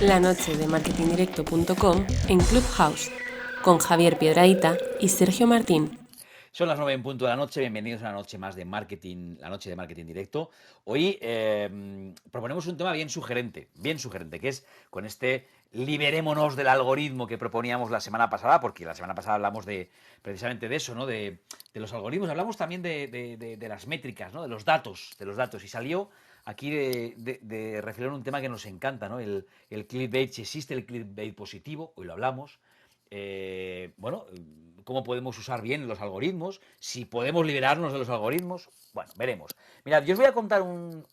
La noche de marketingdirecto.com en Clubhouse con Javier Piedrahita y Sergio Martín. Son las 9 en punto de la noche, bienvenidos a una noche más de marketing, la noche de marketing directo. Hoy proponemos un tema bien sugerente, que es con este liberémonos del algoritmo que proponíamos la semana pasada, porque la semana pasada hablamos precisamente de eso, ¿no? De los algoritmos, hablamos también de las métricas, ¿no? De los datos, y salió aquí de refilón un tema que nos encanta, ¿no? El clickbait, si existe el clickbait positivo, hoy lo hablamos. Bueno, cómo podemos usar bien los algoritmos, si podemos liberarnos de los algoritmos. Bueno, veremos. Mirad, yo os voy a contar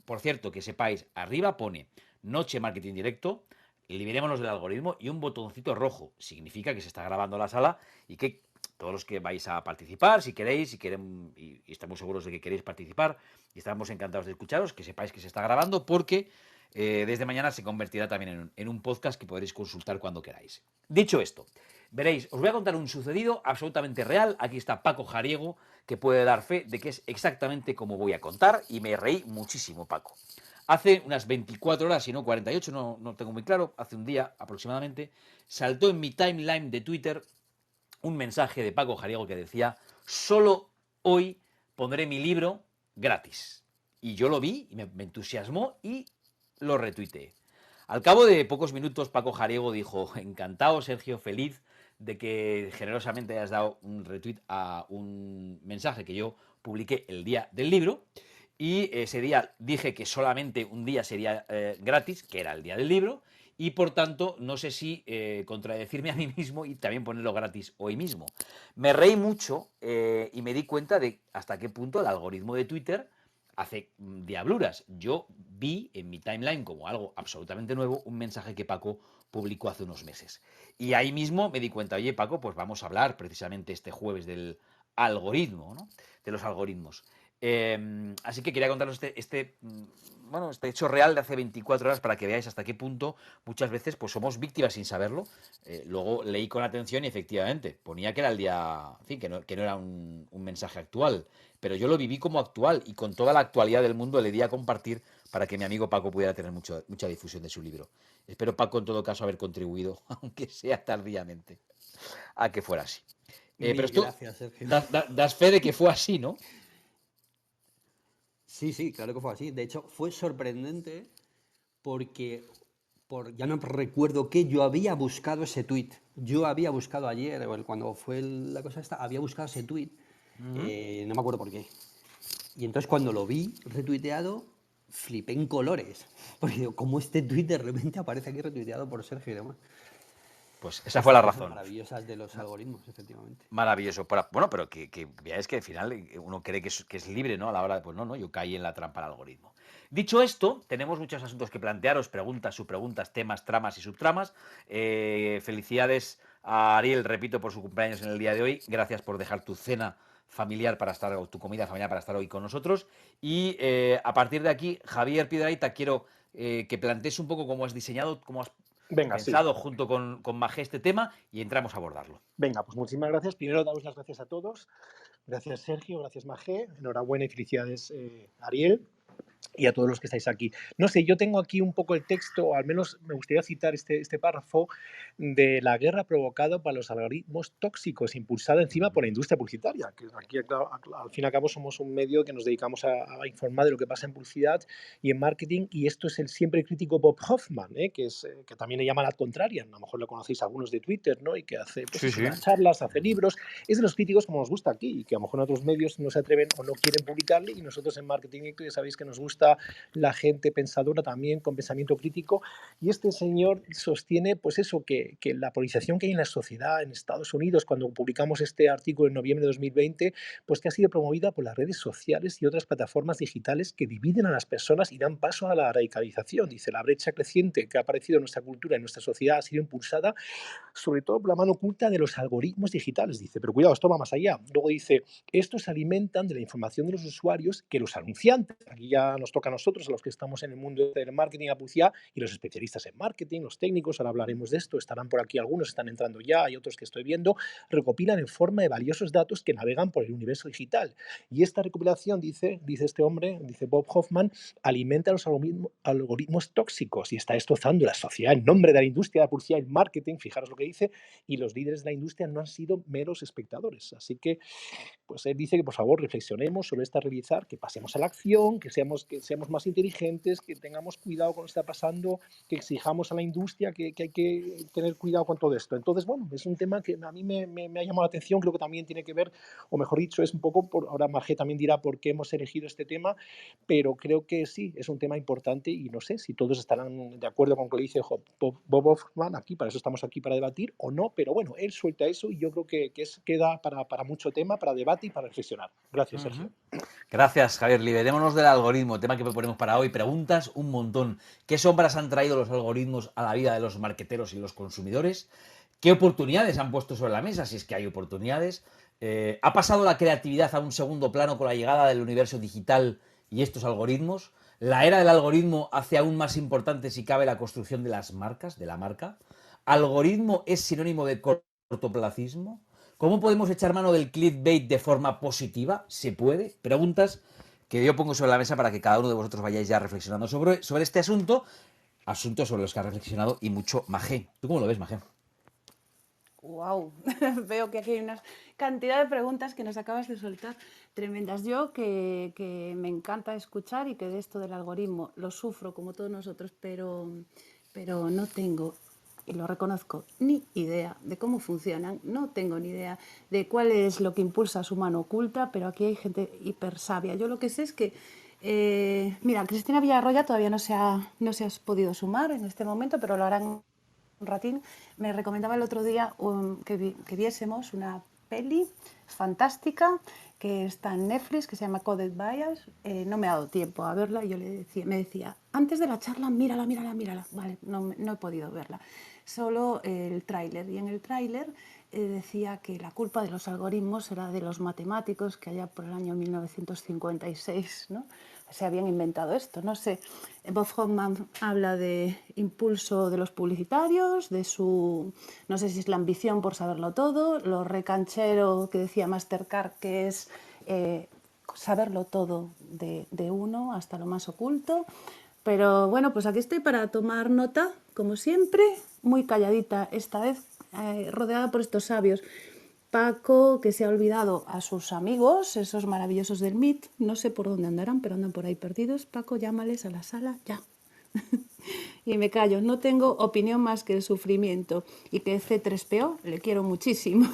por cierto, que sepáis, arriba pone Noche Marketing Directo, liberémonos del algoritmo y un botoncito rojo. Significa que se está grabando la sala y que todos los que vais a participar, si queréis, y estamos seguros de que queréis participar y estamos encantados de escucharos, que sepáis que se está grabando porque desde mañana se convertirá también en un podcast que podréis consultar cuando queráis. Dicho esto, veréis, os voy a contar un sucedido absolutamente real. Aquí está Paco Jariego, que puede dar fe de que es exactamente como voy a contar, y me reí muchísimo, Paco. Hace unas 24 horas, si no 48, no tengo muy claro, hace un día aproximadamente, saltó en mi timeline de Twitter un mensaje de Paco Jariego que decía: solo hoy pondré mi libro gratis. Y yo lo vi y me entusiasmó y lo retuiteé. Al cabo de pocos minutos, Paco Jariego dijo: encantado, Sergio, feliz de que generosamente hayas dado un retweet a un mensaje que yo publiqué el día del libro. Y ese día dije que solamente un día sería gratis, que era el día del libro, y por tanto no sé si contradecirme a mí mismo y también ponerlo gratis hoy mismo. Me reí mucho y me di cuenta de hasta qué punto el algoritmo de Twitter hace diabluras. Yo vi en mi timeline, como algo absolutamente nuevo, un mensaje que Paco publicó hace unos meses. Y ahí mismo me di cuenta: oye, Paco, pues vamos a hablar precisamente este jueves del algoritmo, ¿no? De los algoritmos. Así que quería contaros este hecho real de hace 24 horas para que veáis hasta qué punto muchas veces pues somos víctimas sin saberlo. Luego leí con atención y efectivamente ponía que era el día, en fin, que no era un mensaje actual, pero yo lo viví como actual y con toda la actualidad del mundo le di a compartir para que mi amigo Paco pudiera tener mucha difusión de su libro. Espero, Paco, en todo caso haber contribuido, aunque sea tardíamente, a que fuera así. Pero Mil tú gracias, Sergio. das fe de que fue así, ¿no? Sí, claro que fue así. De hecho, fue sorprendente porque, ya no recuerdo qué, yo había buscado ese tweet. Yo había buscado ayer, cuando fue la cosa esta, había buscado ese tweet. No me acuerdo por qué. Y entonces cuando lo vi retuiteado, flipé en colores. Porque digo, ¿cómo este tweet de repente aparece aquí retuiteado por Sergio y demás? Pues esa fue Estas la cosas razón. maravillosas de los algoritmos, efectivamente. Maravilloso. Bueno, pero que veáis que al final uno cree que es libre, ¿no? A la hora de, pues no, yo caí en la trampa del algoritmo. Dicho esto, tenemos muchos asuntos que plantearos, preguntas, subpreguntas, temas, tramas y subtramas. Felicidades a Ariel, repito, por su cumpleaños en el día de hoy. Gracias por dejar tu cena familiar para estar, o tu comida familiar para estar hoy con nosotros. Y a partir de aquí, Javier Piedrahita, quiero que plantees un poco cómo has diseñado, cómo has Venga, sí. pensado junto con Magé este tema y entramos a abordarlo. Venga, pues muchísimas gracias. Primero, daros las gracias a todos. Gracias, Sergio. Gracias, Magé. Enhorabuena y felicidades, Ariel. Y a todos los que estáis aquí. No sé, yo tengo aquí un poco el texto, o al menos me gustaría citar este párrafo de la guerra provocada por los algoritmos tóxicos, impulsada encima por la industria publicitaria, que aquí al fin y al cabo somos un medio que nos dedicamos a informar de lo que pasa en publicidad y en marketing, y esto es el siempre crítico Bob Hoffman, que también le llama la contraria, a lo mejor lo conocéis algunos de Twitter, ¿no? Y que hace pues, Sí. da charlas, hace libros, es de los críticos como nos gusta aquí, y que a lo mejor en otros medios no se atreven o no quieren publicarle, y nosotros en Marketing ya sabéis que nos gusta la gente pensadora también con pensamiento crítico, y este señor sostiene pues eso, que la polarización que hay en la sociedad en Estados Unidos, cuando publicamos este artículo en noviembre de 2020, pues que ha sido promovida por las redes sociales y otras plataformas digitales que dividen a las personas y dan paso a la radicalización. Dice: la brecha creciente que ha aparecido en nuestra cultura, en nuestra sociedad, ha sido impulsada sobre todo por la mano oculta de los algoritmos digitales. Dice, pero cuidado, esto va más allá. Luego dice: estos se alimentan de la información de los usuarios que los anunciantes, aquí ya nos toca a nosotros, a los que estamos en el mundo del marketing, a publicidad, y los especialistas en marketing, los técnicos, ahora hablaremos de esto, estarán por aquí algunos, están entrando ya, hay otros que estoy viendo, recopilan en forma de valiosos datos que navegan por el universo digital. Y esta recopilación, dice este hombre, dice Bob Hoffman, alimenta los algoritmos tóxicos y está destrozando la sociedad en nombre de la industria de la publicidad y el marketing, fijaros lo que dice, y los líderes de la industria no han sido meros espectadores. Así que, pues él dice que por favor reflexionemos sobre esta realidad, que pasemos a la acción, que seamos más inteligentes, que tengamos cuidado con lo que está pasando, que exijamos a la industria que hay que tener cuidado con todo esto. Entonces, bueno, es un tema que a mí me ha llamado la atención, creo que también tiene que ver, o mejor dicho, es un poco, ahora Marge también dirá por qué hemos elegido este tema, pero creo que sí, es un tema importante y no sé si todos estarán de acuerdo con lo que dice Bob Hoffman aquí, para eso estamos aquí, para debatir o no, pero bueno, él suelta eso y yo creo que queda para mucho tema, para debate y para reflexionar. Gracias, Sergio. Gracias, Javier. Liberémonos del algoritmo, tema que proponemos para hoy. Preguntas un montón. ¿Qué sombras han traído los algoritmos a la vida de los marqueteros y los consumidores? ¿Qué oportunidades han puesto sobre la mesa, si es que hay oportunidades? ¿Ha pasado la creatividad a un segundo plano con la llegada del universo digital y estos algoritmos? ¿La era del algoritmo hace aún más importante, si cabe, la construcción de las marcas, de la marca? ¿Algoritmo es sinónimo de cortoplacismo? ¿Cómo podemos echar mano del clickbait de forma positiva? ¿Se puede? Preguntas que yo pongo sobre la mesa para que cada uno de vosotros vayáis ya reflexionando sobre este asunto, asuntos sobre los que ha reflexionado y mucho Magé. ¿Tú cómo lo ves, Magé? Wow, veo que aquí hay una cantidad de preguntas que nos acabas de soltar tremendas. Yo que me encanta escuchar y que de esto del algoritmo lo sufro como todos nosotros, pero no tengo, y lo reconozco, ni idea de cómo funcionan, no tengo ni idea de cuál es lo que impulsa su mano oculta, pero aquí hay gente hiper sabia. Yo lo que sé es que, mira, Cristina Villarroya todavía no se ha podido sumar en este momento, pero lo harán un ratín. Me recomendaba el otro día que viésemos una peli fantástica que está en Netflix, que se llama Coded Bias. No me ha dado tiempo a verla y yo me decía, antes de la charla, mírala. Vale, no he podido verla. Solo el tráiler. Y en el tráiler decía que la culpa de los algoritmos era de los matemáticos que allá por el año 1956, ¿no?, se habían inventado esto. No sé, Bob Hoffman habla de impulso de los publicitarios, de su, no sé si es la ambición por saberlo todo, lo recanchero que decía Mastercard, que es saberlo todo de uno hasta lo más oculto. Pero bueno, pues aquí estoy para tomar nota, como siempre, muy calladita esta vez, rodeada por estos sabios. Paco, que se ha olvidado a sus amigos, esos maravillosos del Meet, no sé por dónde andarán, pero andan por ahí perdidos. Paco, llámales a la sala, ya. Y me callo, no tengo opinión más que el sufrimiento. Y que C3PO le quiero muchísimo.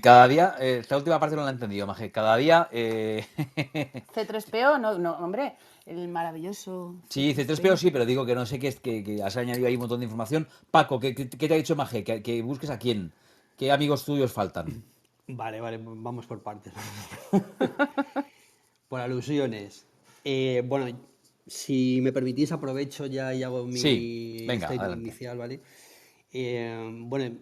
Cada día, esta última parte no la he entendido, Magé. Cada día... C3PO, no, hombre, el maravilloso... Sí, C3PO sí, pero digo que no sé que has añadido ahí un montón de información. Paco, ¿qué te ha dicho Magé? ¿Que busques a quién? ¿Qué amigos tuyos faltan? Vale, vamos por partes. Por alusiones. Bueno, si me permitís, aprovecho ya y hago Sí, mi venga, statement adelante. inicial, ¿vale? Bueno,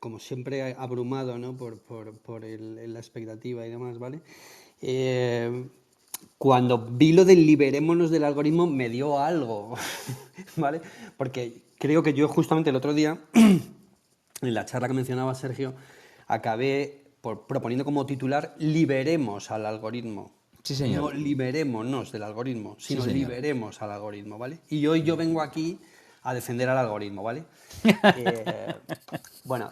como siempre, abrumado, ¿no?, por la expectativa y demás, ¿vale? Cuando vi lo del liberémonos del algoritmo, me dio algo, ¿vale? Porque creo que yo justamente el otro día, en la charla que mencionaba Sergio, acabé proponiendo como titular liberemos al algoritmo. Sí, señor. No liberémonos del algoritmo, Sí, sino señor. liberemos al algoritmo, ¿vale? Y hoy yo vengo aquí a defender al algoritmo, ¿vale? Bueno,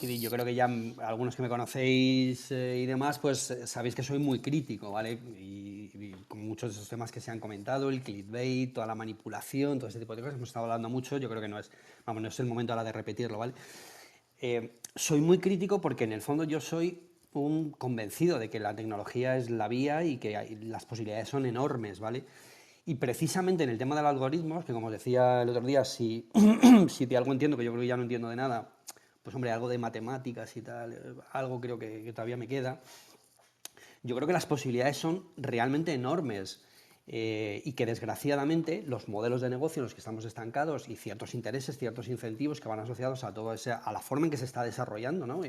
yo creo que ya algunos que me conocéis y demás, pues sabéis que soy muy crítico, ¿vale? Y con muchos de esos temas que se han comentado, el clickbait, toda la manipulación, todo ese tipo de cosas, hemos estado hablando mucho, yo creo que no es el momento ahora de repetirlo, ¿vale? Soy muy crítico porque en el fondo yo soy un convencido de que la tecnología es la vía y que las posibilidades son enormes, ¿vale? Y precisamente en el tema de los algoritmos, que como os decía el otro día, si de algo entiendo, que yo creo que ya no entiendo de nada, pues hombre, algo de matemáticas y tal, algo creo que todavía me queda. Yo creo que las posibilidades son realmente enormes. y que desgraciadamente los modelos de negocio en los que estamos estancados y ciertos intereses, ciertos incentivos que van asociados a todo a la forma en que se está desarrollando, ¿no?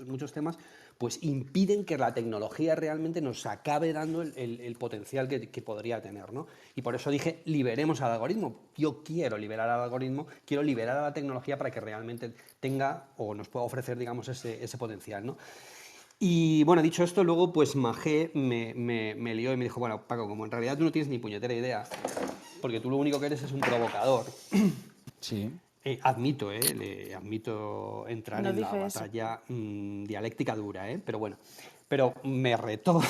Muchos temas, pues impiden que la tecnología realmente nos acabe dando el potencial que podría tener, ¿no? Y por eso dije, liberemos al algoritmo. Yo quiero liberar al algoritmo, quiero liberar a la tecnología para que realmente tenga o nos pueda ofrecer, digamos, ese potencial, ¿no? Y bueno, dicho esto, luego pues Magé me lió y me dijo, bueno, Paco, como en realidad tú no tienes ni puñetera idea, porque tú lo único que eres es un provocador, Sí. admito entrar No en la dije eso. batalla dialéctica dura, pero bueno, pero me retó.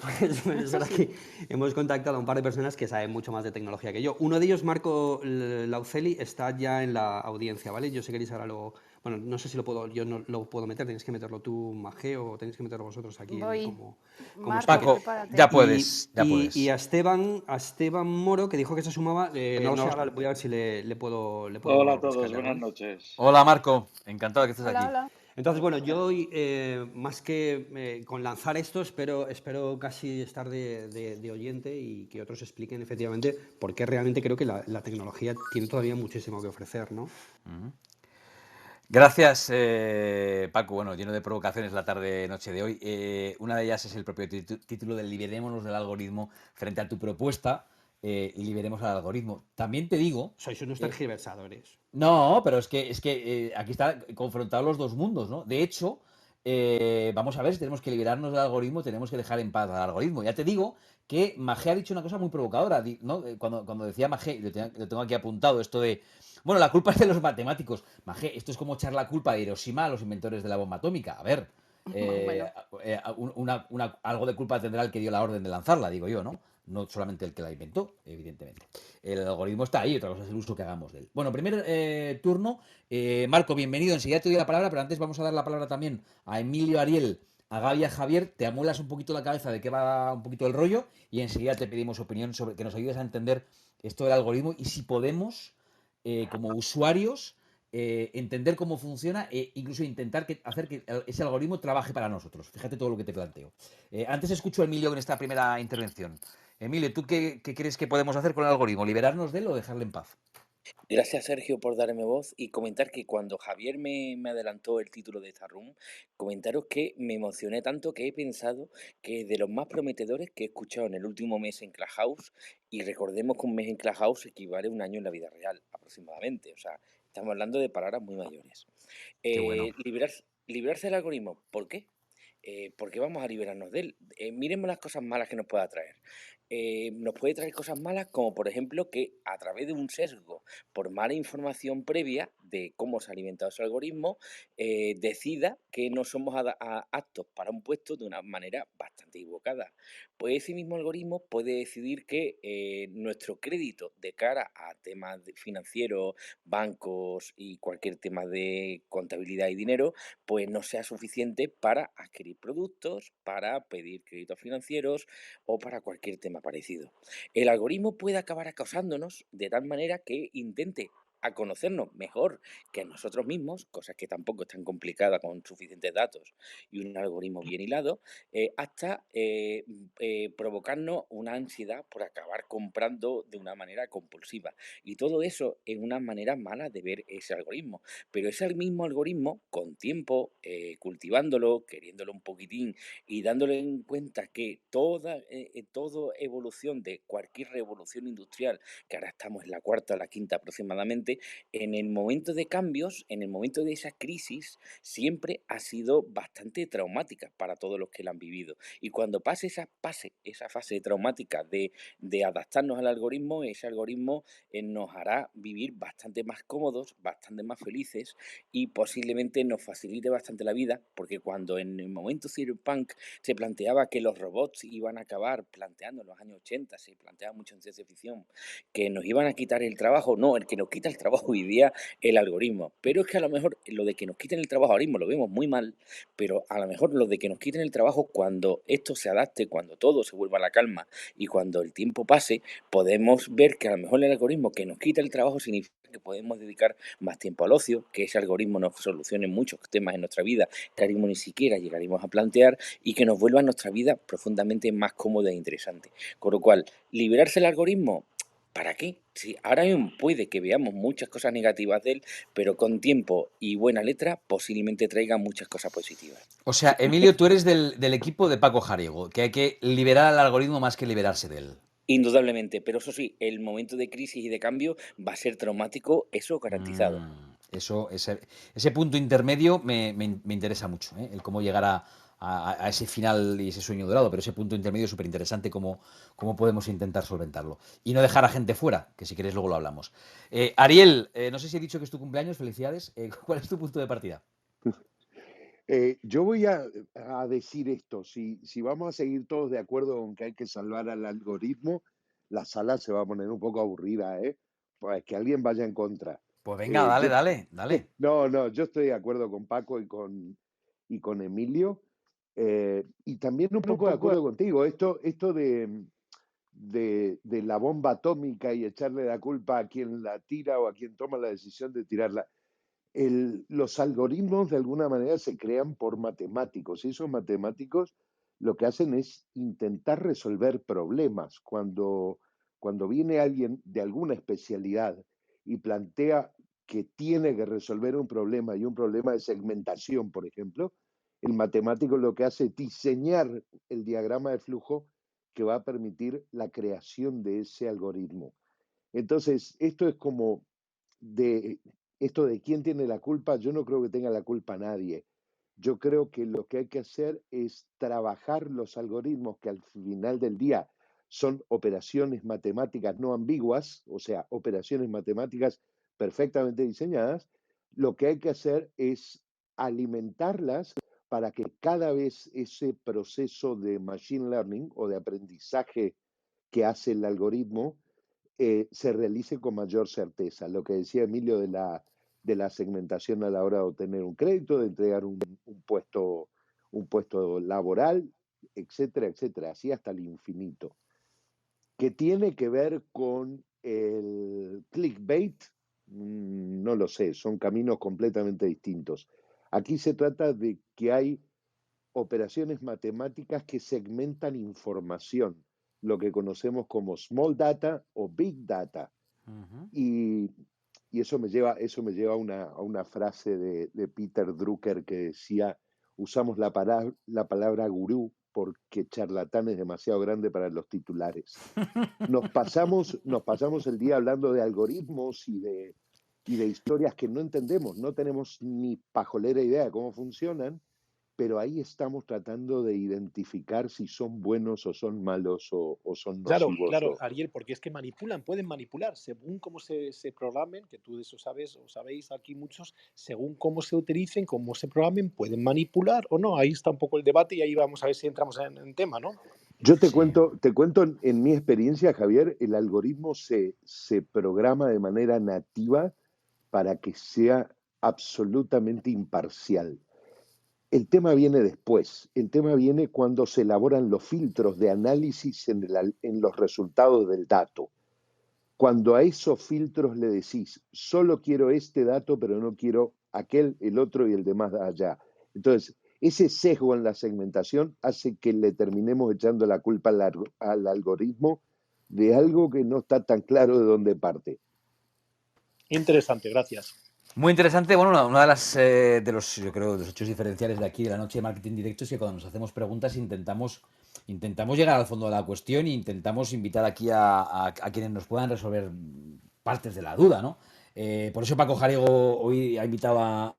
Pues es verdad que hemos contactado a un par de personas que saben mucho más de tecnología que yo. Uno de ellos, Marco Lauceli, está ya en la audiencia, ¿vale? Yo sé que queréis ahora luego... Bueno, no sé si lo puedo, yo no lo puedo meter, tenéis que meterlo tú, Magé, o tenéis que meterlo vosotros aquí Voy. como Marco, speaker. Paco, ya prepárate. puedes, ya Y puedes. a Esteban Moro, que dijo que se sumaba, no lo sé, ahora voy a ver si le Hola puedo a todos, rescatar, buenas ¿vale? noches. Hola Marco, encantado de que estés Hola, aquí. hola. Entonces, bueno, yo hoy, más que con lanzar esto, espero casi estar de oyente y que otros expliquen efectivamente por qué realmente creo que la tecnología tiene todavía muchísimo que ofrecer, ¿no? Gracias, Paco. Bueno, lleno de provocaciones la tarde-noche de hoy. Una de ellas es el propio título del Liberémonos del algoritmo frente a tu propuesta, liberemos al algoritmo. También te digo, Sois unos eh, tergiversadores. no, pero es que aquí está confrontados los dos mundos, ¿no? De hecho, vamos a ver si tenemos que liberarnos del algoritmo, tenemos que dejar en paz al algoritmo. Ya te digo que Magé ha dicho una cosa muy provocadora, ¿no? Cuando decía Magé, lo tengo aquí apuntado, esto de, bueno, la culpa es de los matemáticos. Magé, esto es como echar la culpa de Hiroshima a los inventores de la bomba atómica. A ver, eh, Bueno, algo de culpa tendrá el que dio la orden de lanzarla, digo yo, ¿no? No solamente el que la inventó, evidentemente. El algoritmo está ahí, otra cosa es el uso que hagamos de él. Bueno, primer turno. Marco, bienvenido. Enseguida te doy la palabra, pero antes vamos a dar la palabra también a Emilio Ariel, a Gaby y a Javier. Te amuelas un poquito la cabeza de qué va un poquito el rollo y enseguida te pedimos opinión sobre que nos ayudes a entender esto del algoritmo y si podemos, como usuarios, entender cómo funciona e incluso intentar hacer que ese algoritmo trabaje para nosotros. Fíjate todo lo que te planteo. Antes escucho a Emilio en esta primera intervención. Emilio, ¿tú qué crees que podemos hacer con el algoritmo? ¿Liberarnos de él o dejarle en paz? Gracias, Sergio, por darme voz y comentar que cuando Javier me adelantó el título de esta room, comentaros que me emocioné tanto que he pensado que es de los más prometedores que he escuchado en el último mes en Clubhouse, y recordemos que un mes en Clubhouse equivale a un año en la vida real, aproximadamente. O sea, estamos hablando de palabras muy mayores. Qué bueno. Librarse del algoritmo, ¿por qué? ¿Por qué vamos a liberarnos de él? Miremos las cosas malas que nos pueda traer. Nos puede traer cosas malas como, por ejemplo, que a través de un sesgo por mala información previa de cómo se ha alimentado ese algoritmo, decida que no somos aptos para un puesto de una manera bastante equivocada. Pues ese mismo algoritmo puede decidir que nuestro crédito de cara a temas financieros, bancos y cualquier tema de contabilidad y dinero, pues no sea suficiente para adquirir productos, para pedir créditos financieros o para cualquier tema parecido. El algoritmo puede acabar acosándonos de tal manera que intente a conocernos mejor que a nosotros mismos, cosas que tampoco es tan complicada con suficientes datos y un algoritmo bien hilado, hasta provocarnos una ansiedad por acabar comprando de una manera compulsiva. Y todo eso es una manera mala de ver ese algoritmo. Pero ese mismo algoritmo, con tiempo, cultivándolo, queriéndolo un poquitín y dándole en cuenta que toda evolución de cualquier revolución industrial, que ahora estamos en la cuarta o la quinta aproximadamente, en el momento de cambios, en el momento de esa crisis, siempre ha sido bastante traumática para todos los que la han vivido. Y cuando pase esa fase traumática de adaptarnos al algoritmo, ese algoritmo nos hará vivir bastante más cómodos, bastante más felices y posiblemente nos facilite bastante la vida, porque cuando en el momento cyberpunk se planteaba que los robots iban a acabar, planteando en los años 80, se planteaba mucho en ciencia ficción, que nos iban a quitar el trabajo. No, el que nos quita el trabajo hoy día el algoritmo. Pero es que a lo mejor lo de que nos quiten el trabajo ahora mismo lo vemos muy mal, pero a lo mejor lo de que nos quiten el trabajo cuando esto se adapte, cuando todo se vuelva a la calma y cuando el tiempo pase, podemos ver que a lo mejor el algoritmo que nos quita el trabajo significa que podemos dedicar más tiempo al ocio, que ese algoritmo nos solucione muchos temas en nuestra vida que ahora mismo ni siquiera llegaríamos a plantear y que nos vuelva nuestra vida profundamente más cómoda e interesante. Con lo cual, liberarse del algoritmo, ¿para qué? Si ahora mismo puede que veamos muchas cosas negativas de él, pero con tiempo y buena letra posiblemente traiga muchas cosas positivas. O sea, Emilio, tú eres del equipo de Paco Jariego, que hay que liberar al algoritmo más que liberarse de él. Indudablemente, pero eso sí, el momento de crisis y de cambio va a ser traumático, eso garantizado. Ese punto intermedio me interesa mucho, ¿eh? El cómo llegar a ese final y ese sueño dorado, pero ese punto intermedio es súper interesante, cómo podemos intentar solventarlo. Y no dejar a gente fuera, que si queréis luego lo hablamos. Ariel, no sé si he dicho que es tu cumpleaños, felicidades. ¿Cuál es tu punto de partida? Yo voy a decir esto, si vamos a seguir todos de acuerdo con que hay que salvar al algoritmo, la sala se va a poner un poco aburrida, ¿eh? Pues que alguien vaya en contra. Pues venga, dale. No, yo estoy de acuerdo con Paco y con Emilio, y también un poco de acuerdo contigo. Esto de la bomba atómica y echarle la culpa a quien la tira o a quien toma la decisión de tirarla. Los algoritmos de alguna manera se crean por matemáticos y esos matemáticos lo que hacen es intentar resolver problemas. Cuando viene alguien de alguna especialidad y plantea que tiene que resolver un problema y un problema de segmentación, por ejemplo, el matemático lo que hace es diseñar el diagrama de flujo que va a permitir la creación de ese algoritmo. Entonces, esto es como esto de quién tiene la culpa, yo no creo que tenga la culpa nadie. Yo creo que lo que hay que hacer es trabajar los algoritmos que al final del día son operaciones matemáticas no ambiguas, o sea, operaciones matemáticas perfectamente diseñadas. Lo que hay que hacer es alimentarlas para que cada vez ese proceso de machine learning o de aprendizaje que hace el algoritmo se realice con mayor certeza. Lo que decía Emilio de la segmentación a la hora de obtener un crédito, de entregar un puesto laboral, etcétera, etcétera, así hasta el infinito. ¿Qué tiene que ver con el clickbait? No lo sé, son caminos completamente distintos. Aquí se trata de que hay operaciones matemáticas que segmentan información, lo que conocemos como small data o big data. Y eso me lleva a una frase de Peter Drucker que decía, usamos la palabra gurú porque charlatán es demasiado grande para los titulares. Nos pasamos el día hablando de algoritmos y de historias que no entendemos, no tenemos ni pajolera idea de cómo funcionan, pero ahí estamos tratando de identificar si son buenos o son malos o son nocivos. Claro, Ariel, porque es que pueden manipular, según cómo se programen, que tú de eso sabes o sabéis aquí muchos, según cómo se utilicen, cómo se programen, pueden manipular o no. Ahí está un poco el debate y ahí vamos a ver si entramos en tema, ¿no? Yo te cuento en mi experiencia, Javier, el algoritmo se programa de manera nativa para que sea absolutamente imparcial. El tema viene después, el tema viene cuando se elaboran los filtros de análisis en los resultados del dato. Cuando a esos filtros le decís, solo quiero este dato, pero no quiero aquel, el otro y el demás allá. Entonces, ese sesgo en la segmentación hace que le terminemos echando la culpa al algoritmo de algo que no está tan claro de dónde parte. Interesante, gracias. Muy interesante. Bueno, una de los hechos diferenciales de aquí de la noche de marketing directo es que cuando nos hacemos preguntas intentamos llegar al fondo de la cuestión e intentamos invitar aquí a quienes nos puedan resolver partes de la duda, ¿no? Por eso Paco Jariego hoy ha invitado a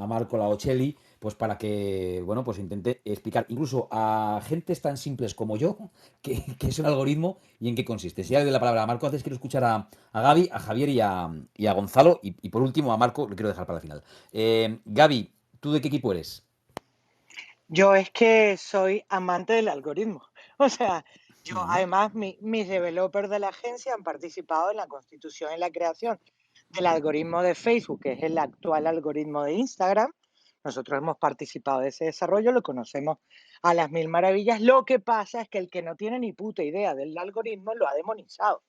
Marco Laocelli, pues para que, bueno, pues intente explicar incluso a gentes tan simples como yo qué es un algoritmo y en qué consiste. Si ya le doy la palabra a Marco, antes quiero escuchar a Gaby, a Javier y a Gonzalo, y por último a Marco lo quiero dejar para el final. Gaby, ¿tú de qué equipo eres? Yo es que soy amante del algoritmo. O sea, Yo, Ujú. además, mis developers de la agencia han participado en la constitución y la creación del algoritmo de Facebook, que es el actual algoritmo de Instagram. Nosotros hemos participado de ese desarrollo, lo conocemos a las mil maravillas. Lo que pasa es que el que no tiene ni puta idea del algoritmo lo ha demonizado.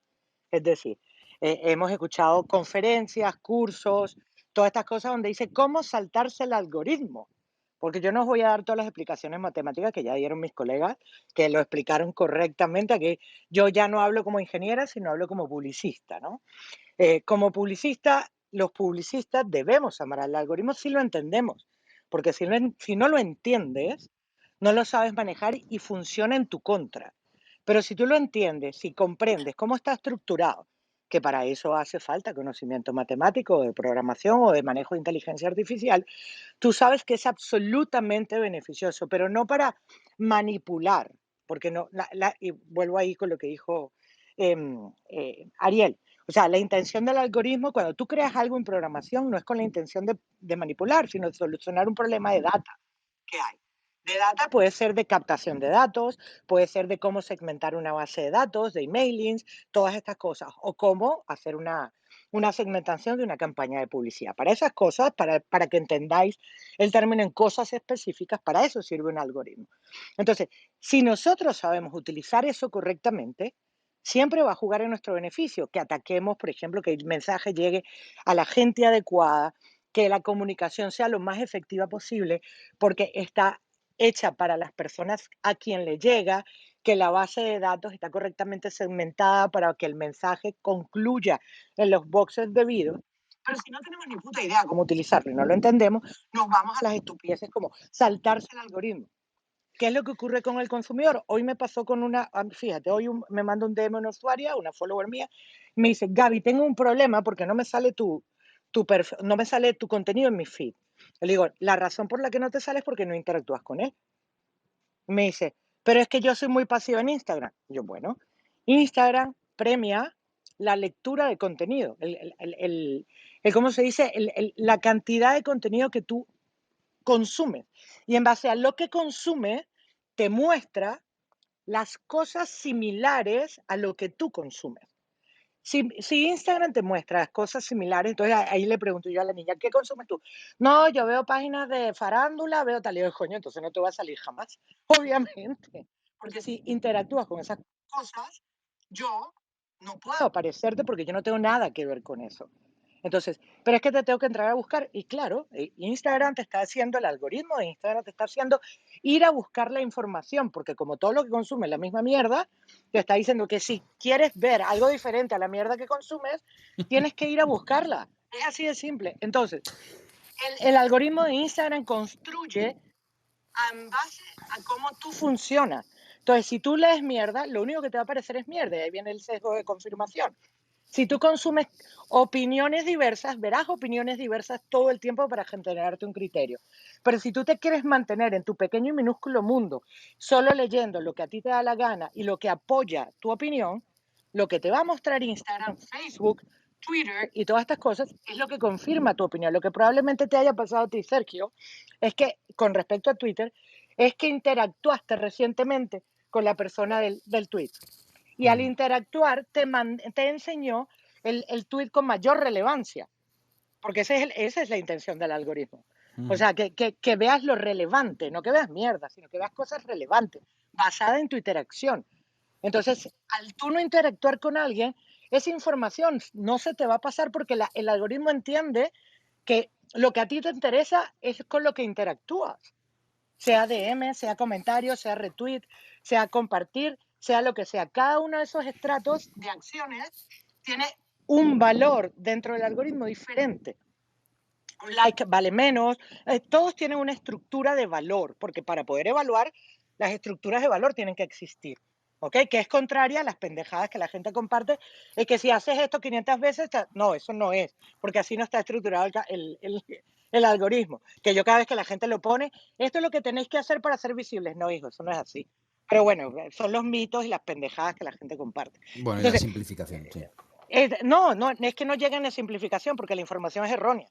Es decir, hemos escuchado conferencias, cursos, todas estas cosas donde dice cómo saltarse el algoritmo. Porque yo no os voy a dar todas las explicaciones matemáticas que ya dieron mis colegas, que lo explicaron correctamente. Aquí yo ya no hablo como ingeniera, sino hablo como publicista, ¿no? Como publicista, los publicistas debemos amar al algoritmo si lo entendemos, porque si no lo entiendes, no lo sabes manejar y funciona en tu contra. Pero si tú lo entiendes, si comprendes cómo está estructurado, que para eso hace falta conocimiento matemático, de programación o de manejo de inteligencia artificial, tú sabes que es absolutamente beneficioso, pero no para manipular, porque no, y vuelvo ahí con lo que dijo Ariel. O sea, la intención del algoritmo, cuando tú creas algo en programación, no es con la intención de manipular, sino de solucionar un problema de data que hay. De data puede ser de captación de datos, puede ser de cómo segmentar una base de datos, de emailings, todas estas cosas, o cómo hacer una segmentación de una campaña de publicidad. Para esas cosas, para que entendáis el término en cosas específicas, para eso sirve un algoritmo. Entonces, si nosotros sabemos utilizar eso correctamente, siempre va a jugar en nuestro beneficio, que ataquemos, por ejemplo, que el mensaje llegue a la gente adecuada, que la comunicación sea lo más efectiva posible, porque está hecha para las personas a quien le llega, que la base de datos está correctamente segmentada para que el mensaje concluya en los boxes debidos. Pero si no tenemos ni puta idea cómo utilizarlo y no lo entendemos, nos vamos a las estupideces como saltarse el algoritmo. ¿Qué es lo que ocurre con el consumidor? Hoy me pasó con fíjate, hoy me manda un DM una usuaria, una follower mía, me dice, Gaby, tengo un problema porque no me sale no me sale tu contenido en mi feed. Le digo, la razón por la que no te sale es porque no interactúas con él. Me dice, pero es que yo soy muy pasiva en Instagram. Yo, bueno, Instagram premia la lectura de contenido, ¿cómo se dice? La cantidad de contenido que tú consumes. Y en base a lo que consumes, te muestra las cosas similares a lo que tú consumes. Si Instagram te muestra cosas similares, entonces ahí le pregunto yo a la niña, ¿qué consumes tú? No, yo veo páginas de farándula, veo tal y yo, coño, entonces no te va a salir jamás, obviamente. Porque si interactúas con esas cosas, yo no puedo aparecerte porque yo no tengo nada que ver con eso. Entonces, pero es que te tengo que entrar a buscar. Y claro, Instagram te está haciendo, el algoritmo de Instagram te está haciendo ir a buscar la información, porque como todo lo que consume es la misma mierda, te está diciendo que si quieres ver algo diferente a la mierda que consumes, tienes que ir a buscarla. Es así de simple. Entonces, el algoritmo de Instagram construye en base a cómo tú funcionas. Entonces, si tú lees mierda, lo único que te va a aparecer es mierda. Y ahí viene el sesgo de confirmación. Si tú consumes opiniones diversas, verás opiniones diversas todo el tiempo para generarte un criterio. Pero si tú te quieres mantener en tu pequeño y minúsculo mundo, solo leyendo lo que a ti te da la gana y lo que apoya tu opinión, lo que te va a mostrar Instagram, Facebook, Twitter y todas estas cosas es lo que confirma tu opinión. Lo que probablemente te haya pasado a ti, Sergio, es que con respecto a Twitter, es que interactuaste recientemente con la persona del tweet. Y al interactuar te enseñó el tweet con mayor relevancia, porque esa es la intención del algoritmo. O sea, que veas lo relevante, no que veas mierda, sino que veas cosas relevantes, basadas en tu interacción. Entonces, al tú no interactuar con alguien, esa información no se te va a pasar porque el algoritmo entiende que lo que a ti te interesa es con lo que interactúas, sea DM, sea comentario, sea retweet, sea compartir, sea lo que sea. Cada uno de esos estratos de acciones tiene un valor dentro del algoritmo diferente. Un like vale menos, todos tienen una estructura de valor, porque para poder evaluar, las estructuras de valor tienen que existir. ¿Ok? Que es contraria a las pendejadas que la gente comparte, es que si haces esto 500 veces, no, eso no es, porque así no está estructurado el algoritmo. Que yo cada vez que la gente lo pone, esto es lo que tenéis que hacer para ser visibles. No, hijo, eso no es así. Pero bueno, son los mitos y las pendejadas que la gente comparte. Bueno, y la Entonces, simplificación, sí. no, es que no lleguen a simplificación porque la información es errónea.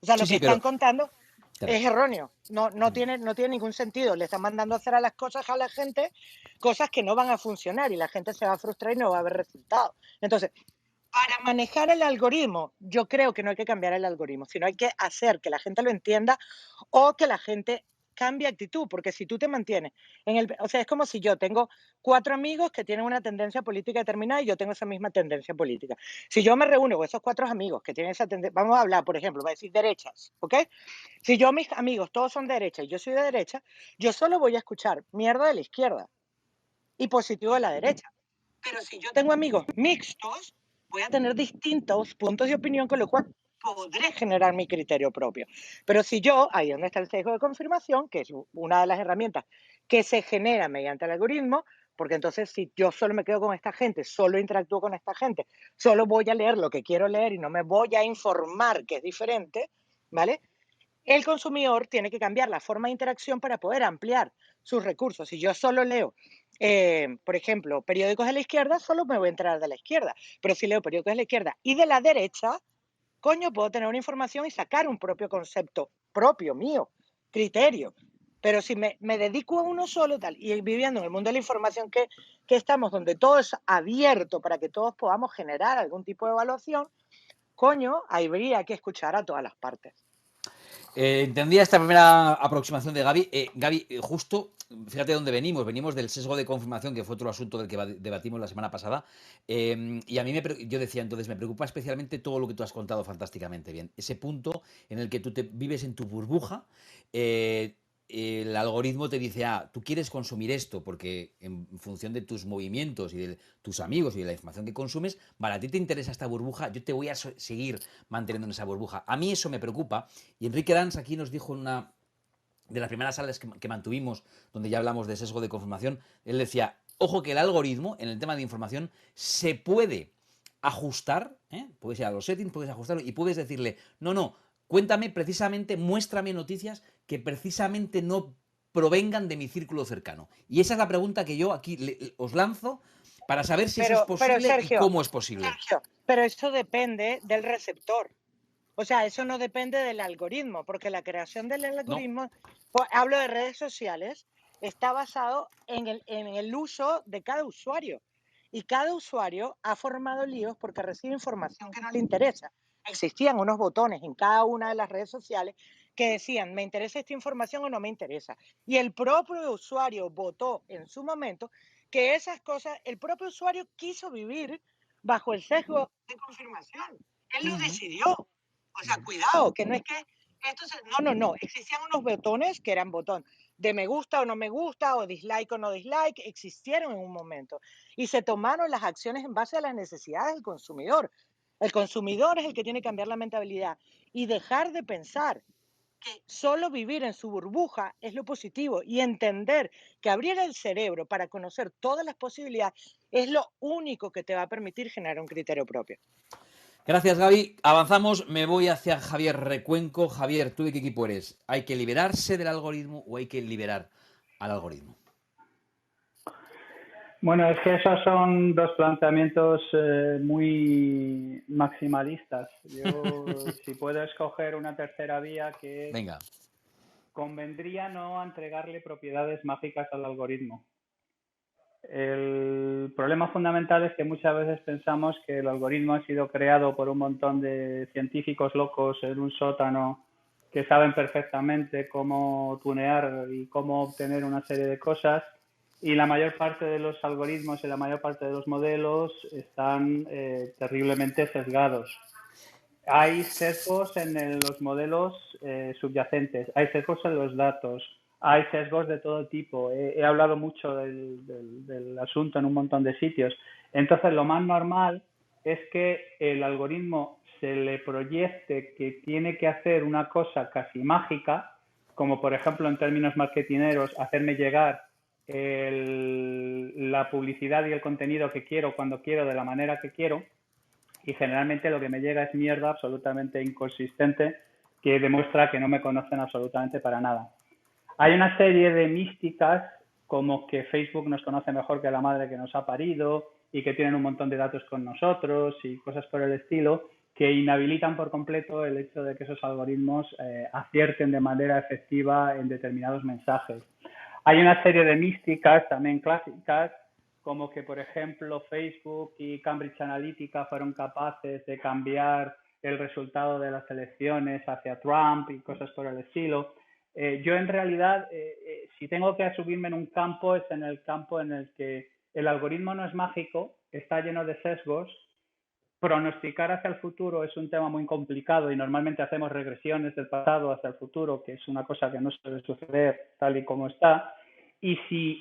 O sea, Sí, lo que sí, pero están contando, Claro. es erróneo. No tiene ningún sentido. Le están mandando a hacer a las cosas a la gente cosas que no van a funcionar y la gente se va a frustrar y no va a haber resultados. Entonces, para manejar el algoritmo, yo creo que no hay que cambiar el algoritmo, sino hay que hacer que la gente lo entienda o que la gente cambie actitud, porque si tú te mantienes o sea, es como si yo tengo 4 amigos que tienen una tendencia política determinada y yo tengo esa misma tendencia política. Si yo me reúno con esos 4 amigos que tienen esa tendencia, vamos a hablar, por ejemplo, va a decir derechas, ¿ok? Si yo, mis amigos, todos son de derecha y yo soy de derecha, yo solo voy a escuchar mierda de la izquierda y positivo de la derecha. Pero si yo tengo amigos mixtos, voy a tener distintos puntos de opinión, con lo cual podré generar mi criterio propio. Pero si yo, ahí es donde está el sesgo de confirmación, que es una de las herramientas que se genera mediante el algoritmo, porque entonces si yo solo me quedo con esta gente, solo interactúo con esta gente, solo voy a leer lo que quiero leer y no me voy a informar, que es diferente, ¿vale? El consumidor tiene que cambiar la forma de interacción para poder ampliar sus recursos. Si yo solo leo, por ejemplo, periódicos de la izquierda, solo me voy a enterar de la izquierda. Pero si leo periódicos de la izquierda y de la derecha, coño, puedo tener una información y sacar un propio concepto propio, mío, criterio. Pero si me dedico a uno solo, tal, y viviendo en el mundo de la información que estamos, donde todo es abierto para que todos podamos generar algún tipo de evaluación, coño, habría que escuchar a todas las partes. Entendía esta primera aproximación de Gaby. Gaby, justo, fíjate dónde venimos. Venimos del sesgo de confirmación, que fue otro asunto del que debatimos la semana pasada. Y a mí yo decía entonces, me preocupa especialmente todo lo que tú has contado fantásticamente bien. Ese punto en el que tú te vives en tu burbuja. El algoritmo te dice, tú quieres consumir esto porque en función de tus movimientos y de tus amigos y de la información que consumes, vale, a ti te interesa esta burbuja, yo te voy a seguir manteniendo en esa burbuja. A mí eso me preocupa y Enrique Dans aquí nos dijo en una de las primeras salas que mantuvimos, donde ya hablamos de sesgo de confirmación, él decía, ojo que el algoritmo en el tema de información se puede ajustar, puedes ir a los settings, puedes ajustarlo y puedes decirle, no, cuéntame precisamente, muéstrame noticias que precisamente no provengan de mi círculo cercano. Y esa es la pregunta que yo aquí os lanzo para saber si eso es posible y Sergio, cómo es posible. pero eso depende del receptor. O sea, eso no depende del algoritmo, porque la creación del algoritmo, hablo de redes sociales, está basado en el uso de cada usuario. Y cada usuario ha formado líos porque recibe información que no le interesa. Existían unos botones en cada una de las redes sociales que decían, ¿me interesa esta información o no me interesa? Y el propio usuario votó en su momento que esas cosas, el propio usuario quiso vivir bajo el sesgo de confirmación. Él lo decidió. O sea, cuidado, que no es que esto no. Existían unos botones que eran botón de me gusta o no me gusta, o dislike o no dislike, existieron en un momento. Y se tomaron las acciones en base a las necesidades del consumidor. El consumidor es el que tiene que cambiar la mentalidad y dejar de pensar que solo vivir en su burbuja es lo positivo y entender que abrir el cerebro para conocer todas las posibilidades es lo único que te va a permitir generar un criterio propio. Gracias, Gaby. Avanzamos, me voy hacia Javier Recuenco. Javier, ¿tú de qué equipo eres? ¿Hay que liberarse del algoritmo o hay que liberar al algoritmo? Bueno, es que esos son dos planteamientos muy maximalistas. Yo, si puedo escoger una tercera vía, que Venga. Convendría no entregarle propiedades mágicas al algoritmo. El problema fundamental es que muchas veces pensamos que el algoritmo ha sido creado por un montón de científicos locos en un sótano que saben perfectamente cómo tunear y cómo obtener una serie de cosas, y la mayor parte de los algoritmos y la mayor parte de los modelos están terriblemente sesgados. Hay sesgos en los modelos subyacentes, hay sesgos en los datos, hay sesgos de todo tipo. He hablado mucho del asunto en un montón de sitios. Entonces, lo más normal es que el algoritmo se le proyecte que tiene que hacer una cosa casi mágica, como por ejemplo en términos marketineros, hacerme llegar la publicidad y el contenido que quiero, cuando quiero, de la manera que quiero, y generalmente lo que me llega es mierda absolutamente inconsistente que demuestra que no me conocen absolutamente para nada. Hay una serie de místicas como que Facebook nos conoce mejor que la madre que nos ha parido y que tienen un montón de datos con nosotros y cosas por el estilo, que inhabilitan por completo el hecho de que esos algoritmos acierten de manera efectiva en determinados mensajes. Hay una serie de místicas también clásicas, como que, por ejemplo, Facebook y Cambridge Analytica fueron capaces de cambiar el resultado de las elecciones hacia Trump y cosas por el estilo. Yo, en realidad, si tengo que asumirme en un campo, es en el campo en el que el algoritmo no es mágico, está lleno de sesgos. Pronosticar hacia el futuro es un tema muy complicado y normalmente hacemos regresiones del pasado hacia el futuro, que es una cosa que no suele suceder tal y como está. Y si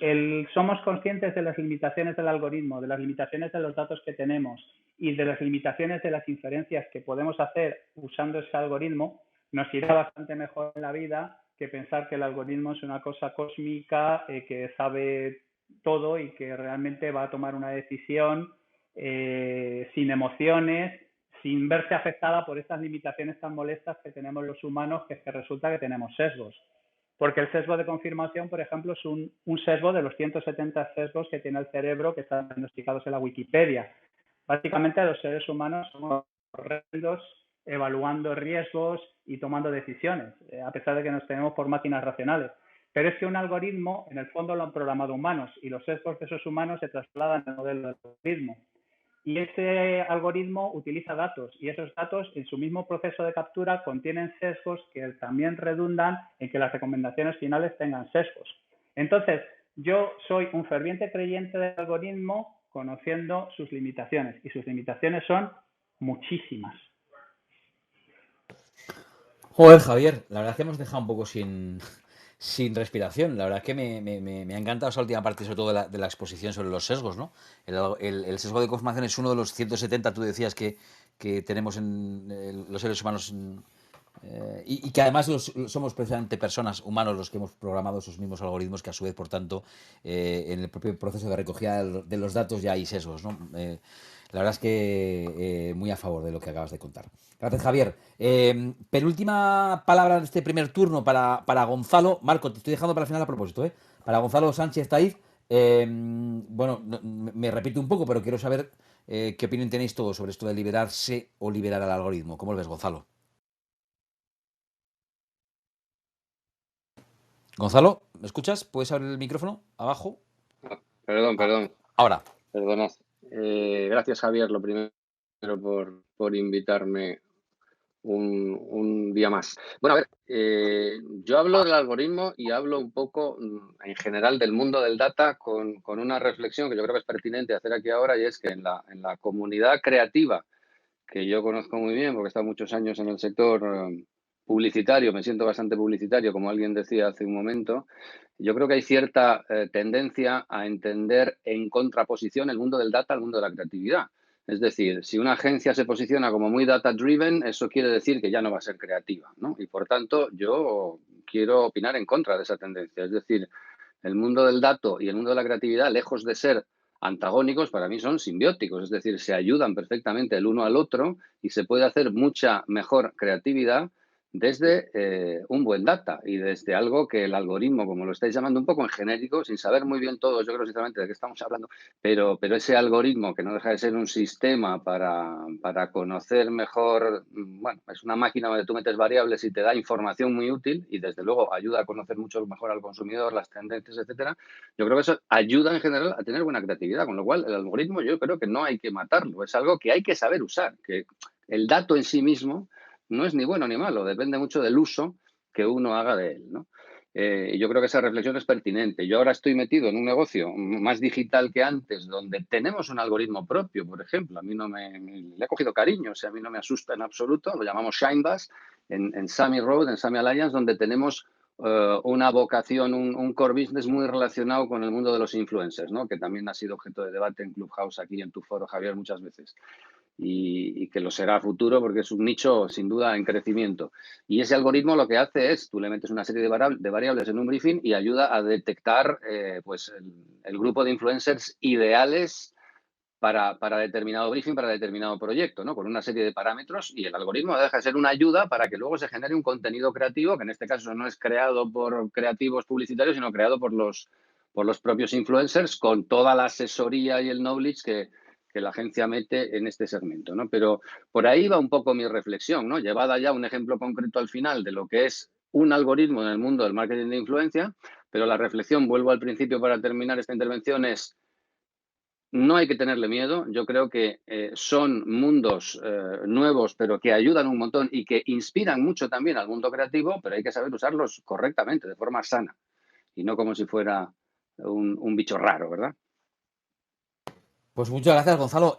somos conscientes de las limitaciones del algoritmo, de las limitaciones de los datos que tenemos y de las limitaciones de las inferencias que podemos hacer usando ese algoritmo, nos irá bastante mejor en la vida que pensar que el algoritmo es una cosa cósmica que sabe todo y que realmente va a tomar una decisión sin emociones, sin verse afectada por estas limitaciones tan molestas que tenemos los humanos, que es que resulta que tenemos sesgos. Porque el sesgo de confirmación, por ejemplo, es un sesgo de los 170 sesgos que tiene el cerebro que están diagnosticados en la Wikipedia. Básicamente, los seres humanos somos horrendos evaluando riesgos y tomando decisiones, a pesar de que nos tenemos por máquinas racionales. Pero es que un algoritmo, en el fondo, lo han programado humanos y los sesgos de esos humanos se trasladan al modelo del algoritmo. Y ese algoritmo utiliza datos y esos datos en su mismo proceso de captura contienen sesgos que también redundan en que las recomendaciones finales tengan sesgos. Entonces, yo soy un ferviente creyente del algoritmo conociendo sus limitaciones y sus limitaciones son muchísimas. Joder, Javier, la verdad es que hemos dejado un poco sin respiración. La verdad es que me ha encantado esa última parte, sobre todo de la exposición sobre los sesgos, ¿no? El sesgo de confirmación es uno de los 170, tú decías, que tenemos en los seres humanos, y que además somos precisamente personas, humanos, los que hemos programado esos mismos algoritmos, que a su vez, por tanto, en el propio proceso de recogida de los datos ya hay sesgos, ¿no? La verdad es que muy a favor de lo que acabas de contar. Gracias, Javier. Penúltima palabra en este primer turno para Gonzalo. Marco, te estoy dejando para el final a propósito, ¿eh? Para Gonzalo Sánchez Taiz. Bueno, me repito un poco, pero quiero saber qué opinión tenéis todos sobre esto de liberarse o liberar al algoritmo. ¿Cómo lo ves, Gonzalo? Gonzalo, ¿me escuchas? ¿Puedes abrir el micrófono abajo? Perdón. Ahora. Perdonad. Gracias, Javier, lo primero por invitarme un día más. Bueno, a ver, yo hablo del algoritmo y hablo un poco en general del mundo del data con una reflexión que yo creo que es pertinente hacer aquí ahora, y es que en la comunidad creativa, que yo conozco muy bien porque he estado muchos años en el sector publicitario, me siento bastante publicitario, como alguien decía hace un momento, yo creo que hay cierta tendencia a entender en contraposición el mundo del data al mundo de la creatividad. Es decir, si una agencia se posiciona como muy data-driven, eso quiere decir que ya no va a ser creativa, ¿no? Y por tanto, yo quiero opinar en contra de esa tendencia. Es decir, el mundo del dato y el mundo de la creatividad, lejos de ser antagónicos, para mí son simbióticos. Es decir, se ayudan perfectamente el uno al otro y se puede hacer mucha mejor creatividad desde un buen data y desde algo que el algoritmo, como lo estáis llamando un poco en genérico, sin saber muy bien todos, yo creo sinceramente de qué estamos hablando, pero ese algoritmo que no deja de ser un sistema para conocer mejor, bueno, es una máquina donde tú metes variables y te da información muy útil y desde luego ayuda a conocer mucho mejor al consumidor, las tendencias, etcétera. Yo creo que eso ayuda en general a tener buena creatividad, con lo cual el algoritmo yo creo que no hay que matarlo, es algo que hay que saber usar, que el dato en sí mismo no es ni bueno ni malo, depende mucho del uso que uno haga de él, ¿no? Yo creo que esa reflexión es pertinente. Yo ahora estoy metido en un negocio más digital que antes, donde tenemos un algoritmo propio, por ejemplo. A mí le he cogido cariño, o sea, a mí no me asusta en absoluto. Lo llamamos Shinebus en Sami Road, en Sami Alliance, donde tenemos una vocación, un core business muy relacionado con el mundo de los influencers, ¿no? Que también ha sido objeto de debate en Clubhouse, aquí en tu foro, Javier, muchas veces. Y que lo será a futuro porque es un nicho sin duda en crecimiento. Y ese algoritmo lo que hace es, tú le metes una serie de variables en un briefing y ayuda a detectar pues el grupo de influencers ideales para determinado briefing, para determinado proyecto, ¿no? Con una serie de parámetros, y el algoritmo deja de ser una ayuda para que luego se genere un contenido creativo, que en este caso no es creado por creativos publicitarios, sino creado por los propios influencers, con toda la asesoría y el knowledge que la agencia mete en este segmento, ¿no? Pero por ahí va un poco mi reflexión, ¿no? Llevada ya un ejemplo concreto al final de lo que es un algoritmo en el mundo del marketing de influencia, pero la reflexión, vuelvo al principio para terminar esta intervención, es no hay que tenerle miedo. Yo creo que son mundos nuevos, pero que ayudan un montón y que inspiran mucho también al mundo creativo, pero hay que saber usarlos correctamente, de forma sana, y no como si fuera un bicho raro, ¿verdad? Pues muchas gracias, Gonzalo.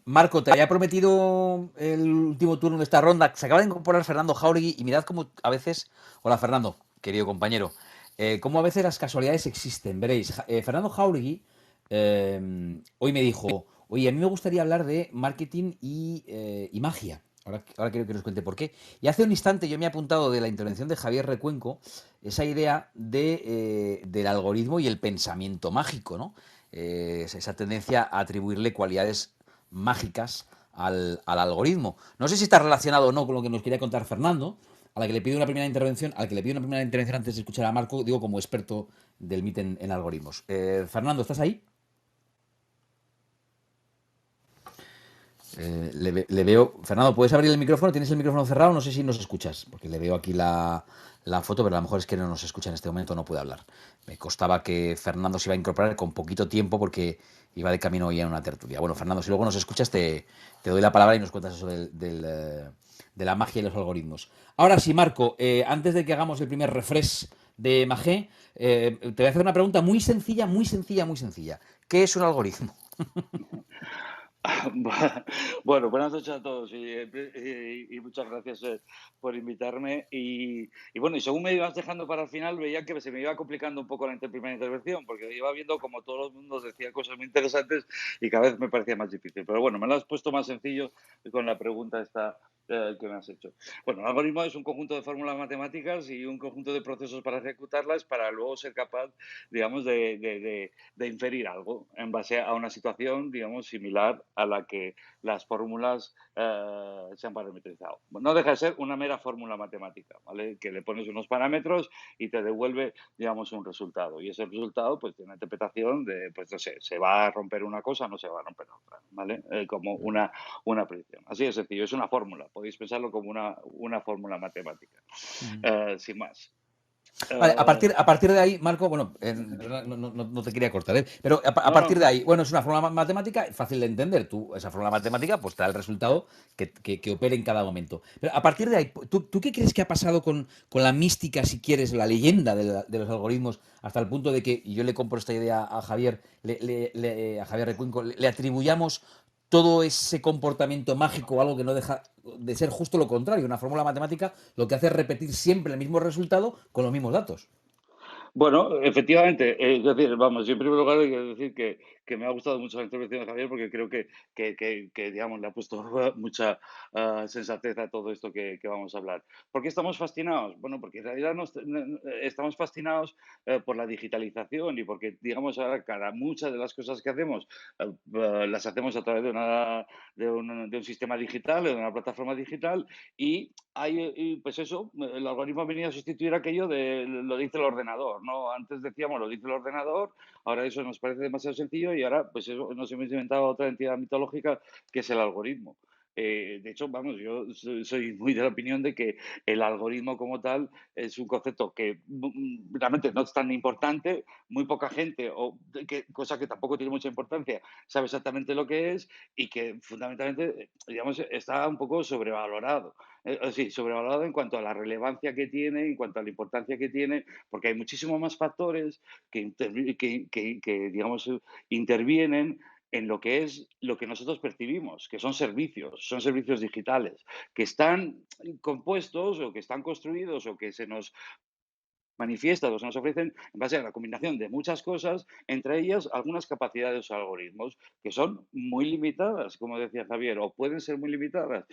Marco, te había prometido el último turno de esta ronda. Se acaba de incorporar Fernando Jauregui y mirad cómo a veces... Hola, Fernando, querido compañero. Cómo a veces las casualidades existen. Veréis, Fernando Jauregui hoy me dijo, oye, a mí me gustaría hablar de marketing y magia. Ahora quiero que nos cuente por qué. Y hace un instante yo me he apuntado de la intervención de Javier Recuenco esa idea del algoritmo y el pensamiento mágico, ¿no? Esa tendencia a atribuirle cualidades mágicas al algoritmo. No sé si está relacionado o no con lo que nos quería contar Fernando, a la que le pido una primera intervención, al que le pido una primera intervención antes de escuchar a Marco, digo como experto del MIT en algoritmos. Fernando, ¿estás ahí? Le veo. Fernando, ¿puedes abrir el micrófono? ¿Tienes el micrófono cerrado? No sé si nos escuchas, porque le veo aquí la foto, pero a lo mejor es que no nos escucha en este momento, no puede hablar. Me costaba que Fernando se iba a incorporar con poquito tiempo porque iba de camino hoy a una tertulia. Bueno, Fernando, si luego nos escuchas, te doy la palabra y nos cuentas eso de la magia y los algoritmos. Ahora sí, Marco, antes de que hagamos el primer refresh de Magé, te voy a hacer una pregunta muy sencilla, muy sencilla, muy sencilla. ¿Qué es un algoritmo? Bueno, buenas noches a todos y muchas gracias por invitarme. Y bueno, y según me ibas dejando para el final, veía que se me iba complicando un poco la primera intervención, porque iba viendo como todo el mundo decía cosas muy interesantes y cada vez me parecía más difícil. Pero bueno, me lo has puesto más sencillo con la pregunta esta que me has hecho. Bueno, el algoritmo es un conjunto de fórmulas matemáticas y un conjunto de procesos para ejecutarlas para luego ser capaz, digamos, de inferir algo en base a una situación, digamos, similar a la que las fórmulas se han parametrizado. No deja de ser una mera fórmula matemática, ¿vale? Que le pones unos parámetros y te devuelve, digamos, un resultado. Y ese resultado, pues, tiene una interpretación de, pues, no sé, se va a romper una cosa, no se va a romper otra, ¿vale? Como una predicción. Así de sencillo, es una fórmula. Podéis pensarlo como una fórmula matemática, sin más. Vale, a partir de ahí, Marco, bueno, no te quería cortar, ¿eh? Pero a No, partir de no. ahí, bueno, es una fórmula matemática fácil de entender. Tú, esa fórmula matemática, pues te da el resultado que opere en cada momento. Pero a partir de ahí, ¿tú qué crees que ha pasado con la mística, si quieres, la leyenda de los algoritmos, hasta el punto de que, y yo le compro esta idea a Javier, a Javier Recuenco, le atribuyamos todo ese comportamiento mágico, algo que no deja de ser justo lo contrario? Una fórmula matemática lo que hace es repetir siempre el mismo resultado con los mismos datos. Bueno, efectivamente, es decir, vamos, yo en primer lugar hay que decir que me ha gustado mucho la intervención de Javier porque creo que, digamos, le ha puesto mucha sensatez a todo esto que vamos a hablar. ¿Por qué estamos fascinados? Bueno, porque en realidad estamos fascinados por la digitalización y porque, digamos, ahora muchas de las cosas que hacemos las hacemos a través de un sistema digital, de una plataforma digital y pues eso, el algoritmo ha venido a sustituir aquello de lo dice el ordenador, ¿no? Antes decíamos lo dice el ordenador, ahora eso nos parece demasiado sencillo y ahora pues eso, nos hemos inventado otra entidad mitológica que es el algoritmo. De hecho, vamos, yo soy muy de la opinión de que el algoritmo como tal es un concepto que realmente no es tan importante, muy poca gente, cosa que tampoco tiene mucha importancia, sabe exactamente lo que es y que fundamentalmente, digamos, está un poco sobrevalorado. Sí, sobrevalorado en cuanto a la relevancia que tiene, en cuanto a la importancia que tiene, porque hay muchísimos más factores que digamos, intervienen en lo que es lo que nosotros percibimos, que son servicios digitales, que están compuestos o que están construidos o que se nos manifiestan o se nos ofrecen en base a la combinación de muchas cosas, entre ellas algunas capacidades o algoritmos que son muy limitadas, como decía Javier, o pueden ser muy limitadas.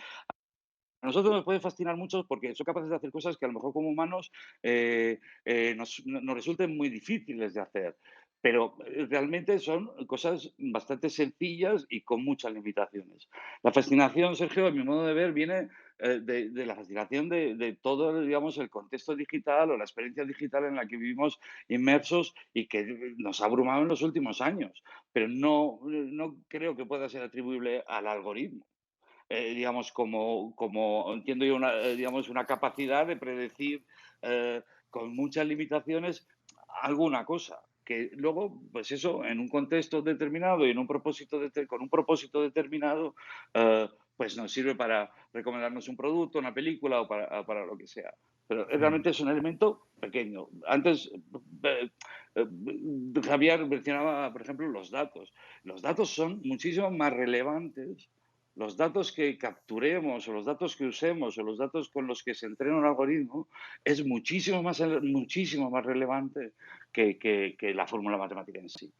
A nosotros nos puede fascinar mucho porque son capaces de hacer cosas que a lo mejor como humanos nos resulten muy difíciles de hacer. pero realmente son cosas bastante sencillas y con muchas limitaciones. La fascinación, Sergio, a mi modo de ver, viene de la fascinación de todo, digamos, el contexto digital o la experiencia digital en la que vivimos inmersos y que nos ha abrumado en los últimos años, pero no creo que pueda ser atribuible al algoritmo. Digamos, como entiendo yo, digamos, una capacidad de predecir con muchas limitaciones alguna cosa. Que luego, pues eso, en un contexto determinado y en un propósito con un propósito determinado, pues nos sirve para recomendarnos un producto, una película o para lo que sea. Pero realmente es un elemento pequeño. Antes, eh, eh, Javier mencionaba, por ejemplo, los datos. Los datos son muchísimo más relevantes. Los datos que capturemos o los datos que usemos o los datos con los que se entrena un algoritmo es muchísimo más relevante que la fórmula matemática en sí.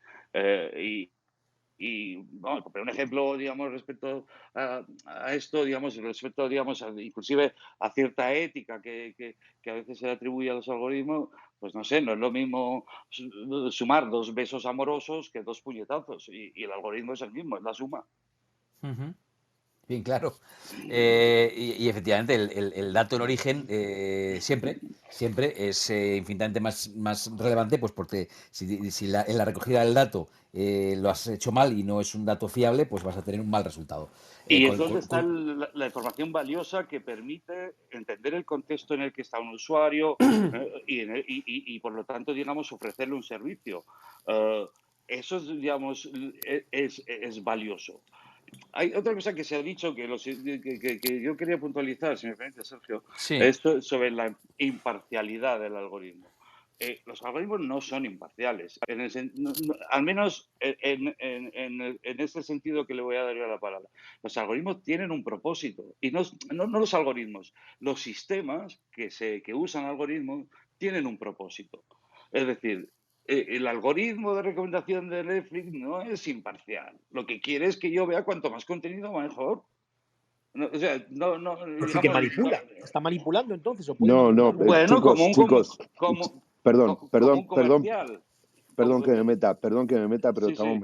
Y vamos, por un ejemplo, digamos, respecto a esto, digamos, respecto, digamos, inclusive a cierta ética que a veces se le atribuye a los algoritmos, pues no sé, no es lo mismo sumar 2 besos amorosos que 2 puñetazos. Y el algoritmo es el mismo, es la suma. Ujú. Bien, claro. Y efectivamente, el dato en origen siempre es infinitamente más relevante, pues porque si en la recogida del dato lo has hecho mal y no es un dato fiable, pues vas a tener un mal resultado. Y es donde está la información valiosa que permite entender el contexto en el que está un usuario y por lo tanto, digamos, ofrecerle un servicio. Eso es, digamos, es valioso. Hay otra cosa que se ha dicho que yo quería puntualizar, si me permite, Sergio, Sí. esto sobre la imparcialidad del algoritmo. Los algoritmos no son imparciales, al menos en este sentido que le voy a dar yo a la palabra. Los algoritmos tienen un propósito y no los algoritmos, los sistemas que usan algoritmos tienen un propósito. Es decir, el algoritmo de recomendación de Netflix no es imparcial. Lo que quiere es que yo vea cuanto más contenido, mejor. O sea, Decir que digamos, manipula. ¿Está manipulando entonces o puede No, manipular? bueno, chicos, perdón, como un perdón, perdón, comercial. perdón que me meta, pero Sí, estamos sí.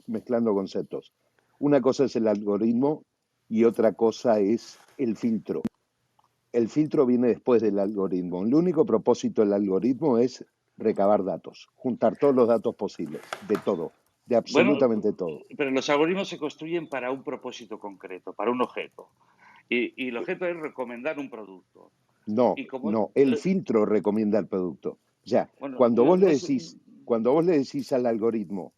mezclando conceptos. Una cosa es el algoritmo y otra cosa es el filtro. El filtro viene después del algoritmo. El único propósito del algoritmo es recabar datos, juntar todos los datos posibles, de todo, de Bueno, absolutamente todo. pero los algoritmos se construyen para un propósito concreto, para un objeto. Y el objeto es recomendar un producto. No, Y como, no, el filtro recomienda el producto. O sea, bueno, cuando vos le decís al algoritmo,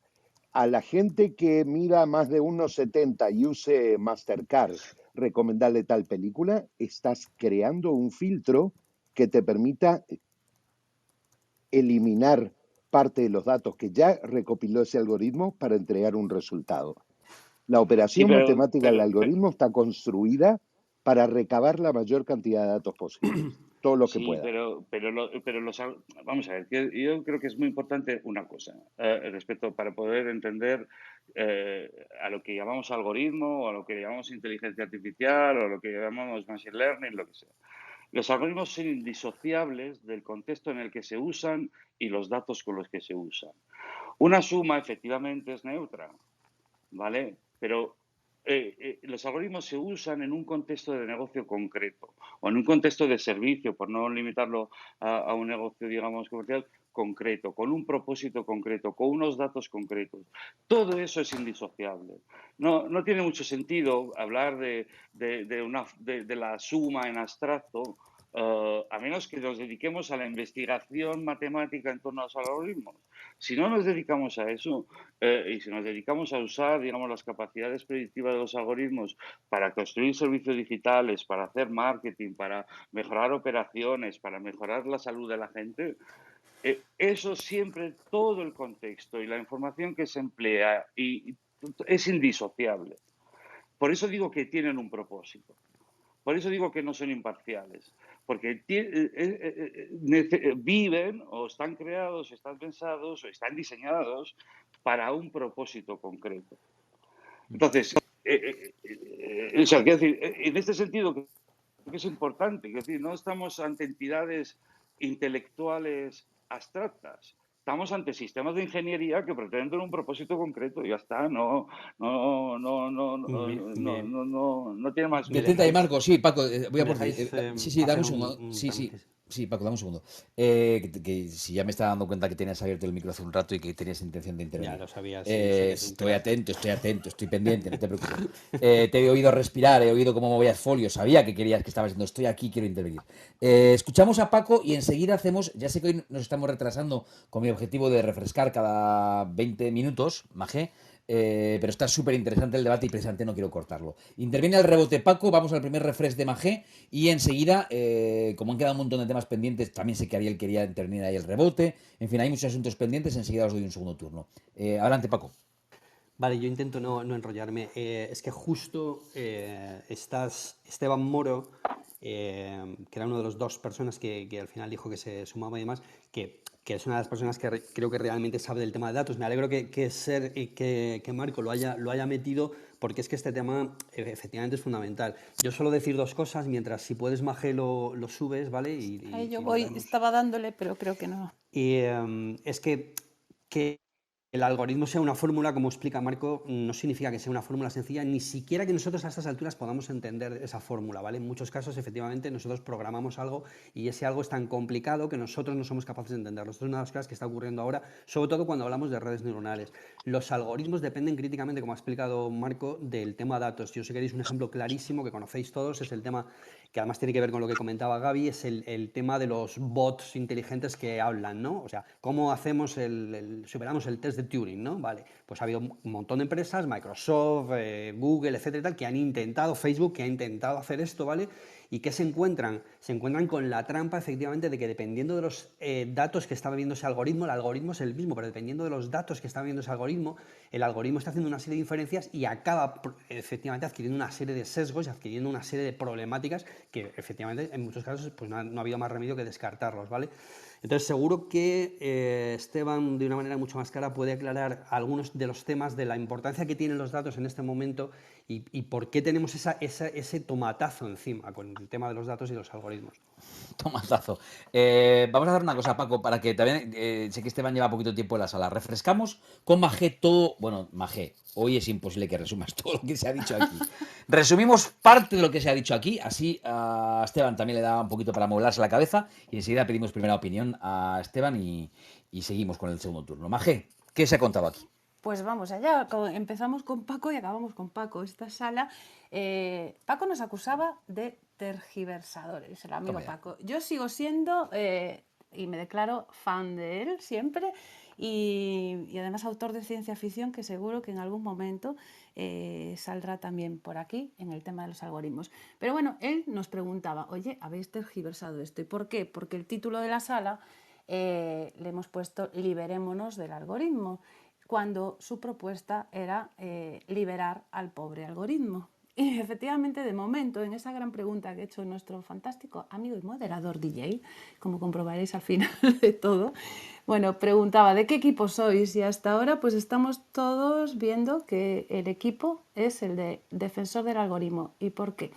a la gente que mira más de 1,70 y use Mastercard, recomendarle tal película, estás creando un filtro que te permita eliminar parte de los datos que ya recopiló ese algoritmo para entregar un resultado. La sí, operación matemática del algoritmo está construida para recabar la mayor cantidad de datos posibles, todo lo que sí, pueda. vamos a ver, yo creo que es muy importante una cosa respecto para poder entender a lo que llamamos algoritmo o a lo que llamamos inteligencia artificial o a lo que llamamos machine learning, lo que sea. Los algoritmos son indisociables del contexto en el que se usan y los datos con los que se usan. Una suma efectivamente es neutra, ¿vale? Pero los algoritmos se usan en un contexto de negocio concreto o en un contexto de servicio, por no limitarlo a un negocio, digamos, comercial concreto, con un propósito concreto, con unos datos concretos. Todo eso es indisociable. No tiene mucho sentido hablar de la suma en abstracto, a menos que nos dediquemos a la investigación matemática en torno a los algoritmos. Si no nos dedicamos a eso, y si nos dedicamos a usar, digamos, las capacidades predictivas de los algoritmos para construir servicios digitales, para hacer marketing, para mejorar operaciones, para mejorar la salud de la gente, eso siempre, todo el contexto y la información que se emplea es indisociable. Por eso digo que tienen un propósito. Por eso digo que no son imparciales, porque viven o están creados, están pensados o están diseñados para un propósito concreto. Entonces, o sea, quiero decir, en este sentido creo que es importante, quiero decir, no estamos ante entidades intelectuales abstractas, estamos ante sistemas de ingeniería que pretenden un propósito concreto y ya está, no, no, no, no, no, Me, no, me- no, no, no tiene más me Detente ahí, misterio. dejáis, Marco. Sí, Paco, voy a me por ti. dejáis Sí, dame hacer un segundo. un Sí, sí. paréntesis. Sí, Paco, dame un segundo. Que si ya me estaba dando cuenta que tenías abierto el micro hace un rato y que tenías intención de Ya intervenir. lo sabía, sí, sé que te enteraste. Estoy atento, estoy pendiente, no te preocupes. Te he oído respirar, he oído cómo movías folio, sabía que querías que estabas diciendo, estoy aquí, quiero intervenir. Escuchamos a Paco y enseguida hacemos, ya sé que hoy nos estamos retrasando con mi objetivo de refrescar cada 20 minutos, Majé, pero está súper interesante el debate y precisamente no quiero cortarlo. Interviene al rebote Paco, vamos al primer refresh de Majé y enseguida, como han quedado un montón de temas pendientes, también sé que Ariel quería intervenir ahí el rebote, en fin, hay muchos asuntos pendientes, enseguida os doy un segundo turno. Adelante, Paco. Vale, yo intento no enrollarme. Es que justo Esteban Moro, que era uno de los dos personas que al final dijo que se sumaba y demás, que es una de las personas que creo que realmente sabe del tema de datos. Me alegro que Marco lo haya metido, porque es que este tema efectivamente es fundamental. Yo suelo decir dos cosas, mientras si puedes, Maje, lo subes, ¿vale? Ahí yo Y lo voy, vemos. estaba dándole, pero creo que no. Y es que el algoritmo sea una fórmula, como explica Marco, no significa que sea una fórmula sencilla, ni siquiera que nosotros a estas alturas podamos entender esa fórmula, ¿vale? En muchos casos, efectivamente, nosotros programamos algo y ese algo es tan complicado que nosotros no somos capaces de entenderlo. Esto es una de las cosas que está ocurriendo ahora, sobre todo cuando hablamos de redes neuronales. Los algoritmos dependen críticamente, como ha explicado Marco, del tema datos. Si os queréis un ejemplo clarísimo que conocéis todos, es el tema que además tiene que ver con lo que comentaba Gaby, es el tema de los bots inteligentes que hablan, ¿no? O sea, ¿cómo hacemos superamos el test de Turing, ¿no? Vale, pues ha habido un montón de empresas, Microsoft, Google, etcétera, y tal, que han intentado, Facebook, que ha intentado hacer esto, ¿vale? ¿Y qué se encuentran? Se encuentran con la trampa, efectivamente, de que dependiendo de los datos que está viendo ese algoritmo, el algoritmo es el mismo, pero dependiendo de los datos que está viendo ese algoritmo, el algoritmo está haciendo una serie de inferencias y acaba, efectivamente, adquiriendo una serie de sesgos y adquiriendo una serie de problemáticas que, efectivamente, en muchos casos, pues no ha habido más remedio que descartarlos, ¿vale? Entonces, seguro que Esteban, de una manera mucho más clara, puede aclarar algunos de los temas de la importancia que tienen los datos en este momento y por qué tenemos ese tomatazo encima con el tema de los datos y los algoritmos. Tomatazo. Vamos a hacer una cosa, Paco, para que también, sé que Esteban lleva poquito tiempo en la sala. Refrescamos con Majé todo. Bueno, Majé, hoy es imposible que resumas todo lo que se ha dicho aquí. Resumimos parte de lo que se ha dicho aquí, así a Esteban también le da un poquito para moverse la cabeza y enseguida pedimos primera opinión a Esteban y seguimos con el segundo turno. Majé, ¿qué se ha contado aquí? Pues vamos allá, empezamos con Paco y acabamos con Paco. Esta sala, Paco nos acusaba de tergiversadores, el amigo Toma ya. Paco. Yo sigo siendo, y me declaro fan de él siempre, y además autor de ciencia ficción que seguro que en algún momento saldrá también por aquí en el tema de los algoritmos. Pero bueno, él nos preguntaba, oye, ¿habéis tergiversado esto? ¿Y por qué? Porque el título de la sala le hemos puesto Liberémonos del algoritmo, cuando su propuesta era liberar al pobre algoritmo. Y efectivamente, de momento, en esa gran pregunta que ha hecho nuestro fantástico amigo y moderador DJ, como comprobaréis al final de todo, bueno, preguntaba, ¿de qué equipo sois? Y hasta ahora pues estamos todos viendo que el equipo es el de defensor del algoritmo. ¿Y por qué?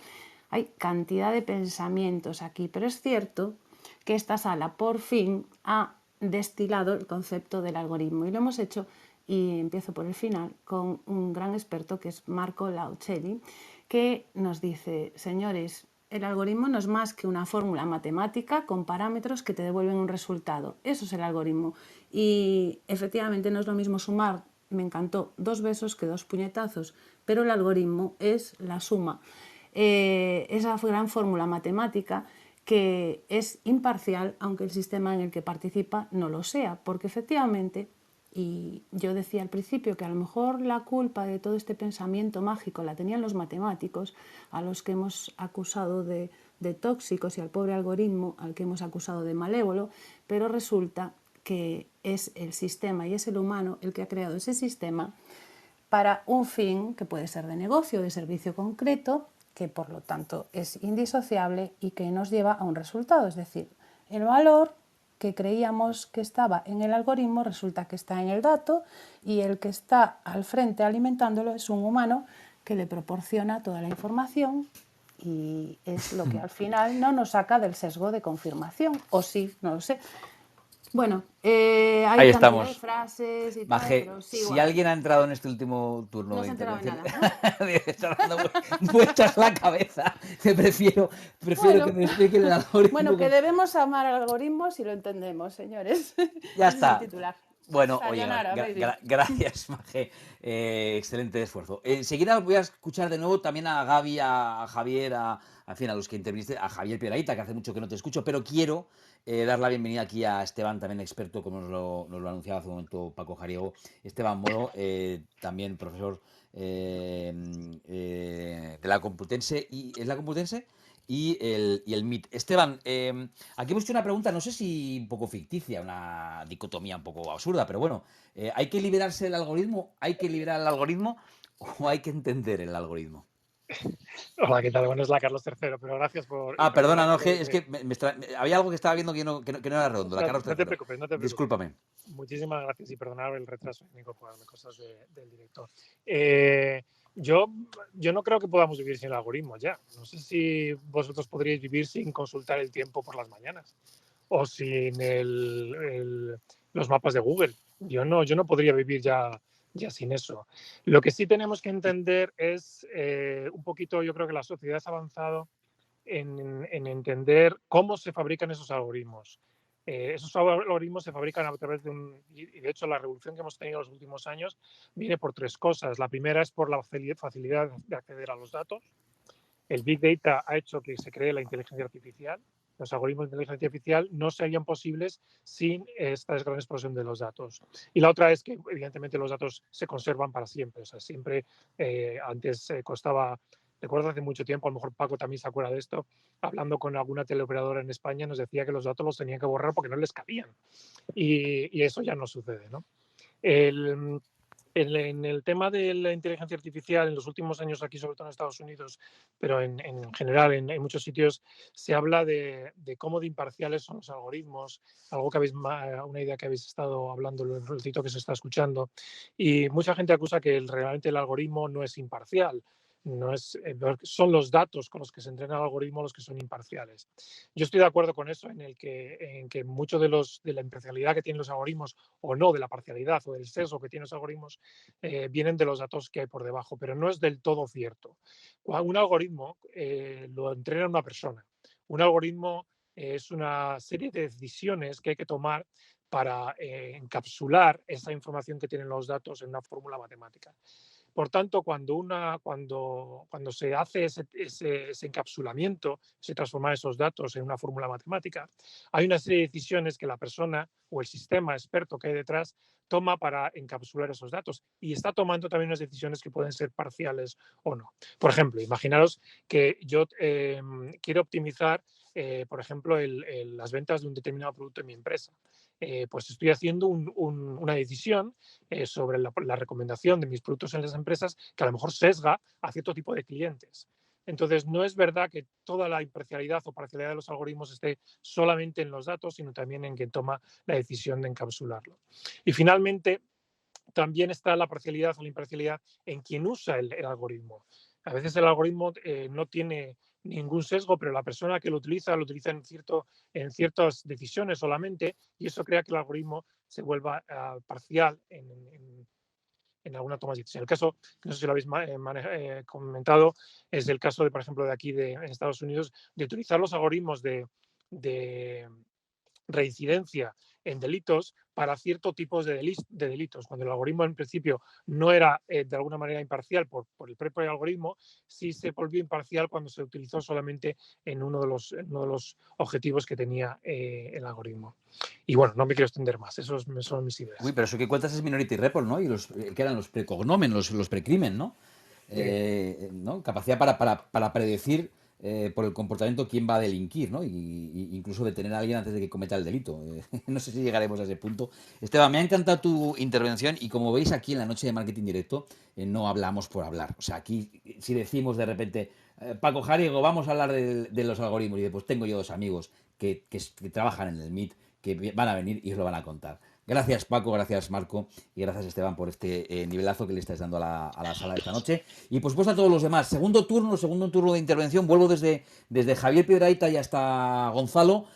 Hay cantidad de pensamientos aquí, pero es cierto que esta sala por fin ha destilado el concepto del algoritmo y lo hemos hecho, y empiezo por el final, con un gran experto que es Marco Laucelli, que nos dice, señores, el algoritmo no es más que una fórmula matemática con parámetros que te devuelven un resultado. Eso es el algoritmo. Y efectivamente no es lo mismo sumar, me encantó, 2 besos que 2 puñetazos, pero el algoritmo es la suma. Esa gran fórmula matemática que es imparcial, aunque el sistema en el que participa no lo sea, porque efectivamente, y yo decía al principio que a lo mejor la culpa de todo este pensamiento mágico la tenían los matemáticos, a los que hemos acusado de tóxicos, y al pobre algoritmo al que hemos acusado de malévolo, pero resulta que es el sistema y es el humano el que ha creado ese sistema para un fin que puede ser de negocio, de servicio concreto, que por lo tanto es indisociable y que nos lleva a un resultado, es decir, el valor que creíamos que estaba en el algoritmo resulta que está en el dato, y el que está al frente alimentándolo es un humano que le proporciona toda la información, y es lo que al final no nos saca del sesgo de confirmación, o sí, no lo sé. Bueno, Ahí hay cantidad de estamos. frases y tal, Maje, pero si sigo alguien ahí. ha entrado en este último turno No de se ha enterado de intervención, nada, ¿no? debe estar dando vueltas la cabeza. Que prefiero que Bueno, me expliquen el bueno, algoritmo. que debemos amar al algoritmo si lo entendemos, señores. Ya Ese es el está. titular. Bueno, oye, Sayonara, baby. gracias, Maje. Excelente esfuerzo. Enseguida voy a escuchar de nuevo también a Gaby, a Javier, en fin, a los que interviniste, a Javier Piedrahita, que hace mucho que no te escucho, pero quiero dar la bienvenida aquí a Esteban, también experto, como nos lo anunciaba hace un momento Paco Jariego. Esteban Moro, también profesor de la Complutense. ¿Es la Complutense? Y el MIT. Esteban, aquí hemos hecho una pregunta, no sé si un poco ficticia, una dicotomía un poco absurda, pero bueno, ¿hay que liberarse del algoritmo? ¿Hay que liberar el algoritmo o hay que entender el algoritmo? Hola, ¿qué tal? Bueno, es la Carlos III, pero gracias y Perdona, perdona no, que es que había algo que estaba viendo que no era redondo, la Carlos no te III. preocupes, no te preocupes. Discúlpame. Muchísimas gracias y perdonar el retraso en incorporarme cosas del director. Eh, yo, yo no creo que podamos vivir sin el algoritmo ya. No sé si vosotros podríais vivir sin consultar el tiempo por las mañanas o sin los mapas de Google. Yo no podría vivir ya sin eso. Lo que sí tenemos que entender es un poquito, yo creo que la sociedad ha avanzado en entender cómo se fabrican esos algoritmos. Esos algoritmos se fabrican a través de y de hecho la revolución que hemos tenido en los últimos años viene por tres cosas. La primera es por la facilidad de acceder a los datos. El Big Data ha hecho que se cree la inteligencia artificial. Los algoritmos de inteligencia artificial no serían posibles sin esta gran explosión de los datos. Y la otra es que, evidentemente, los datos se conservan para siempre. O sea, siempre antes costaba, recuerdo hace mucho tiempo, a lo mejor Paco también se acuerda de esto, hablando con alguna teleoperadora en España, nos decía que los datos los tenían que borrar porque no les cabían. Y eso ya no sucede, ¿no? En el tema de la inteligencia artificial, en los últimos años aquí, sobre todo en Estados Unidos, pero en general en muchos sitios, se habla de cómo de imparciales son los algoritmos, algo que una idea que habéis estado hablando, el ratito que se está escuchando, y mucha gente acusa que realmente el algoritmo no es imparcial. No es, son los datos con los que se entrena el algoritmo los que son imparciales. Yo estoy de acuerdo con eso, en que mucho de la imparcialidad que tienen los algoritmos, o no, de la parcialidad o del sesgo que tienen los algoritmos, vienen de los datos que hay por debajo, pero no es del todo cierto. Un algoritmo lo entrena una persona. Un algoritmo es una serie de decisiones que hay que tomar para encapsular esa información que tienen los datos en una fórmula matemática. Por tanto, cuando se hace ese encapsulamiento, se transforman esos datos en una fórmula matemática, hay una serie de decisiones que la persona o el sistema experto que hay detrás toma para encapsular esos datos, y está tomando también unas decisiones que pueden ser parciales o no. Por ejemplo, imaginaros que yo quiero optimizar, por ejemplo, las ventas de un determinado producto en mi empresa. Pues estoy haciendo una decisión sobre la recomendación de mis productos en las empresas que a lo mejor sesga a cierto tipo de clientes. Entonces, no es verdad que toda la imparcialidad o parcialidad de los algoritmos esté solamente en los datos, sino también en quien toma la decisión de encapsularlo. Y finalmente, también está la parcialidad o la imparcialidad en quien usa el algoritmo. A veces el algoritmo no tiene ningún sesgo, pero la persona que lo utiliza en ciertas decisiones solamente, y eso crea que el algoritmo se vuelva parcial en alguna toma de decisión. El caso, no sé si lo habéis comentado, es el caso, por ejemplo, de aquí en Estados Unidos, de utilizar los algoritmos de reincidencia en delitos para ciertos tipos de delitos. Cuando el algoritmo en principio no era de alguna manera imparcial por el propio algoritmo, sí se volvió imparcial cuando se utilizó solamente en uno de los objetivos que tenía el algoritmo. Y bueno, no me quiero extender más, esos son mis ideas. Uy, pero eso que cuentas es Minority Report, ¿no? Y que eran los precognomen, los precrimen, ¿no? ¿No? Capacidad para predecir por el comportamiento quién va a delinquir, ¿no? Y incluso detener a alguien antes de que cometa el delito. No sé si llegaremos a ese punto. Esteban, me ha encantado tu intervención y como veis aquí en la noche de Marketing Directo, no hablamos por hablar. O sea, aquí si decimos de repente, Paco Jariego, vamos a hablar de los algoritmos, y después tengo yo dos amigos que trabajan en el MIT, que van a venir y os lo van a contar. Gracias Paco, gracias Marco y gracias Esteban por este nivelazo que le estáis dando a la sala de esta noche. Y por supuesto a todos los demás. Segundo turno de intervención. Vuelvo desde Javier Piedrahita y hasta Gonzalo.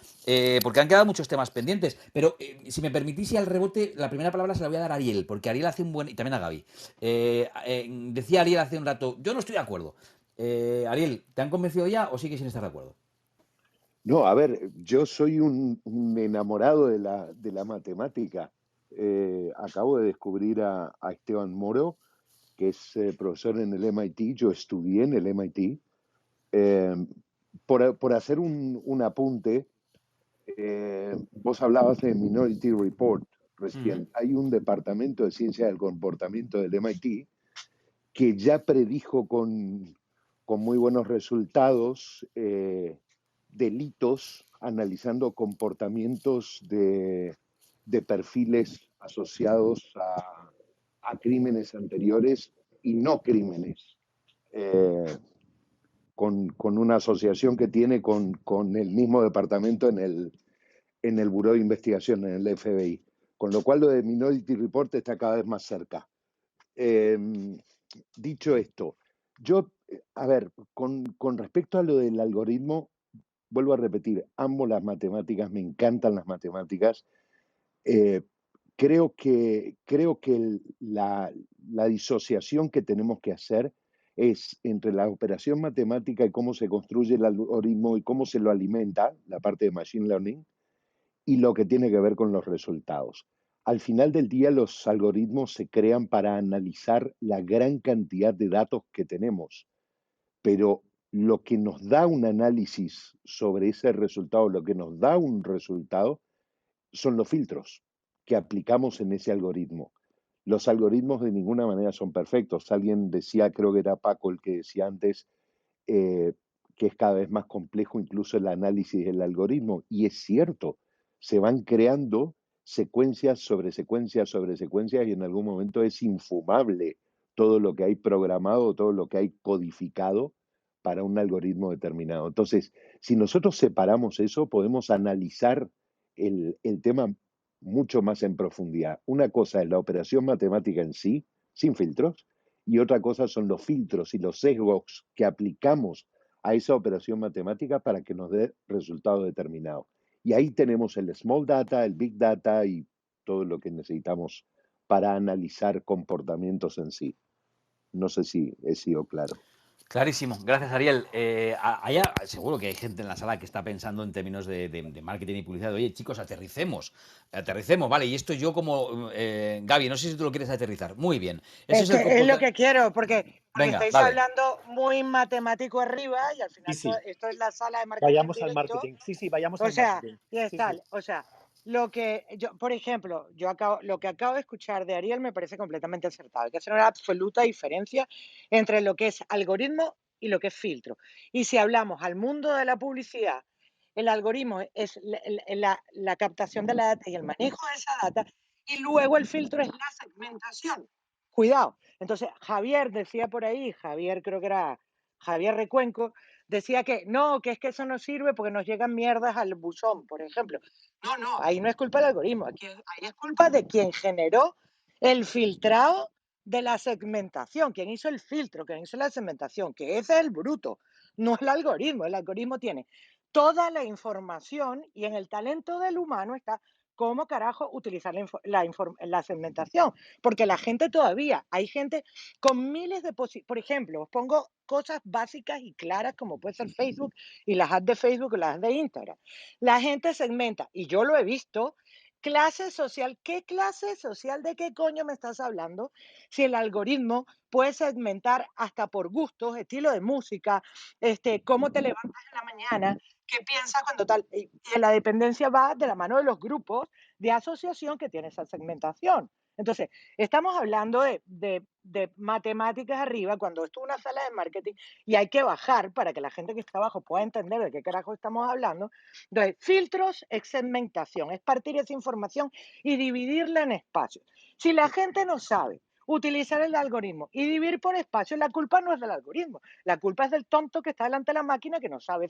porque han quedado muchos temas pendientes. Pero si me permitís, y al rebote, la primera palabra se la voy a dar a Ariel, porque Ariel hace un buen... y también a Gaby. Decía Ariel hace un rato, yo no estoy de acuerdo. Ariel, ¿te han convencido ya o sigues sin estar de acuerdo? No, a ver, yo soy un enamorado de la matemática. Acabo de descubrir a Esteban Moro, que es profesor en el MIT. Yo estudié en el MIT. Por hacer un apunte, vos hablabas de Minority Report recién. Hay un departamento de ciencia del comportamiento del MIT que ya predijo con muy buenos resultados delitos analizando comportamientos de perfiles asociados a crímenes anteriores y no crímenes, con una asociación que tiene con el mismo departamento en el Buró de Investigación, en el FBI. Con lo cual lo de Minority Report está cada vez más cerca. Dicho esto, yo, a ver, con respecto a lo del algoritmo, vuelvo a repetir, amo las matemáticas, me encantan las matemáticas. Creo que la disociación que tenemos que hacer es entre la operación matemática y cómo se construye el algoritmo y cómo se lo alimenta, la parte de Machine Learning, y lo que tiene que ver con los resultados. Al final del día, los algoritmos se crean para analizar la gran cantidad de datos que tenemos, pero lo que nos da un análisis sobre ese resultado, lo que nos da un resultado, son los filtros que aplicamos en ese algoritmo. Los algoritmos de ninguna manera son perfectos. Alguien decía, creo que era Paco el que decía antes, que es cada vez más complejo incluso el análisis del algoritmo. Y es cierto, se van creando secuencias sobre secuencias sobre secuencias y en algún momento es infumable todo lo que hay programado, todo lo que hay codificado para un algoritmo determinado. Entonces, si nosotros separamos eso, podemos analizar el tema mucho más en profundidad. Una cosa es la operación matemática en sí, sin filtros, y otra cosa son los filtros y los sesgos que aplicamos a esa operación matemática para que nos dé resultados determinados. Y ahí tenemos el small data, el big data y todo lo que necesitamos para analizar comportamientos en sí. No sé si he sido claro. Clarísimo, gracias Ariel. Allá seguro que hay gente en la sala que está pensando en términos de marketing y publicidad. Oye, chicos, aterricemos, vale. Y esto yo como Gaby, no sé si tú lo quieres aterrizar. Muy bien. Ese Es que es lo que quiero, porque Venga, estáis dale. hablando muy matemático arriba y al final Sí, sí. esto es la sala de marketing Vayamos al directo. marketing. Sí, vayamos O al sea, marketing. y es Sí, sí. tal. O sea, lo que yo, por ejemplo, lo que acabo de escuchar de Ariel me parece completamente acertado. Hay que hacer una absoluta diferencia entre lo que es algoritmo y lo que es filtro. Y si hablamos al mundo de la publicidad, el algoritmo es la captación de la data y el manejo de esa data, y luego el filtro es la segmentación. Cuidado. Entonces, Javier decía por ahí, Javier creo que era Javier Recuenco, decía que no, que es que eso no sirve porque nos llegan mierdas al buzón, por ejemplo. No, ahí no es culpa del algoritmo, ahí es culpa de quien generó el filtrado de la segmentación, quien hizo el filtro, quien hizo la segmentación, que ese es el bruto, no el algoritmo. El algoritmo tiene toda la información y en el talento del humano está cómo carajo utilizar la segmentación, porque la gente todavía, hay gente con miles de por ejemplo, os pongo cosas básicas y claras como puede ser Facebook y las ads de Facebook y las ads de Instagram. La gente segmenta, y yo lo he visto, clase social. ¿Qué clase social de qué coño me estás hablando? Si el algoritmo puede segmentar hasta por gustos, estilo de música, cómo te levantas en la mañana, qué piensas cuando tal. Y la dependencia va de la mano de los grupos de asociación que tiene esa segmentación. Entonces, estamos hablando de matemáticas arriba, cuando esto es una sala de marketing y hay que bajar para que la gente que está abajo pueda entender de qué carajo estamos hablando. Entonces, filtros es segmentación, es partir esa información y dividirla en espacios. Si la gente no sabe utilizar el algoritmo y dividir por espacios, la culpa no es del algoritmo, la culpa es del tonto que está delante de la máquina que no sabe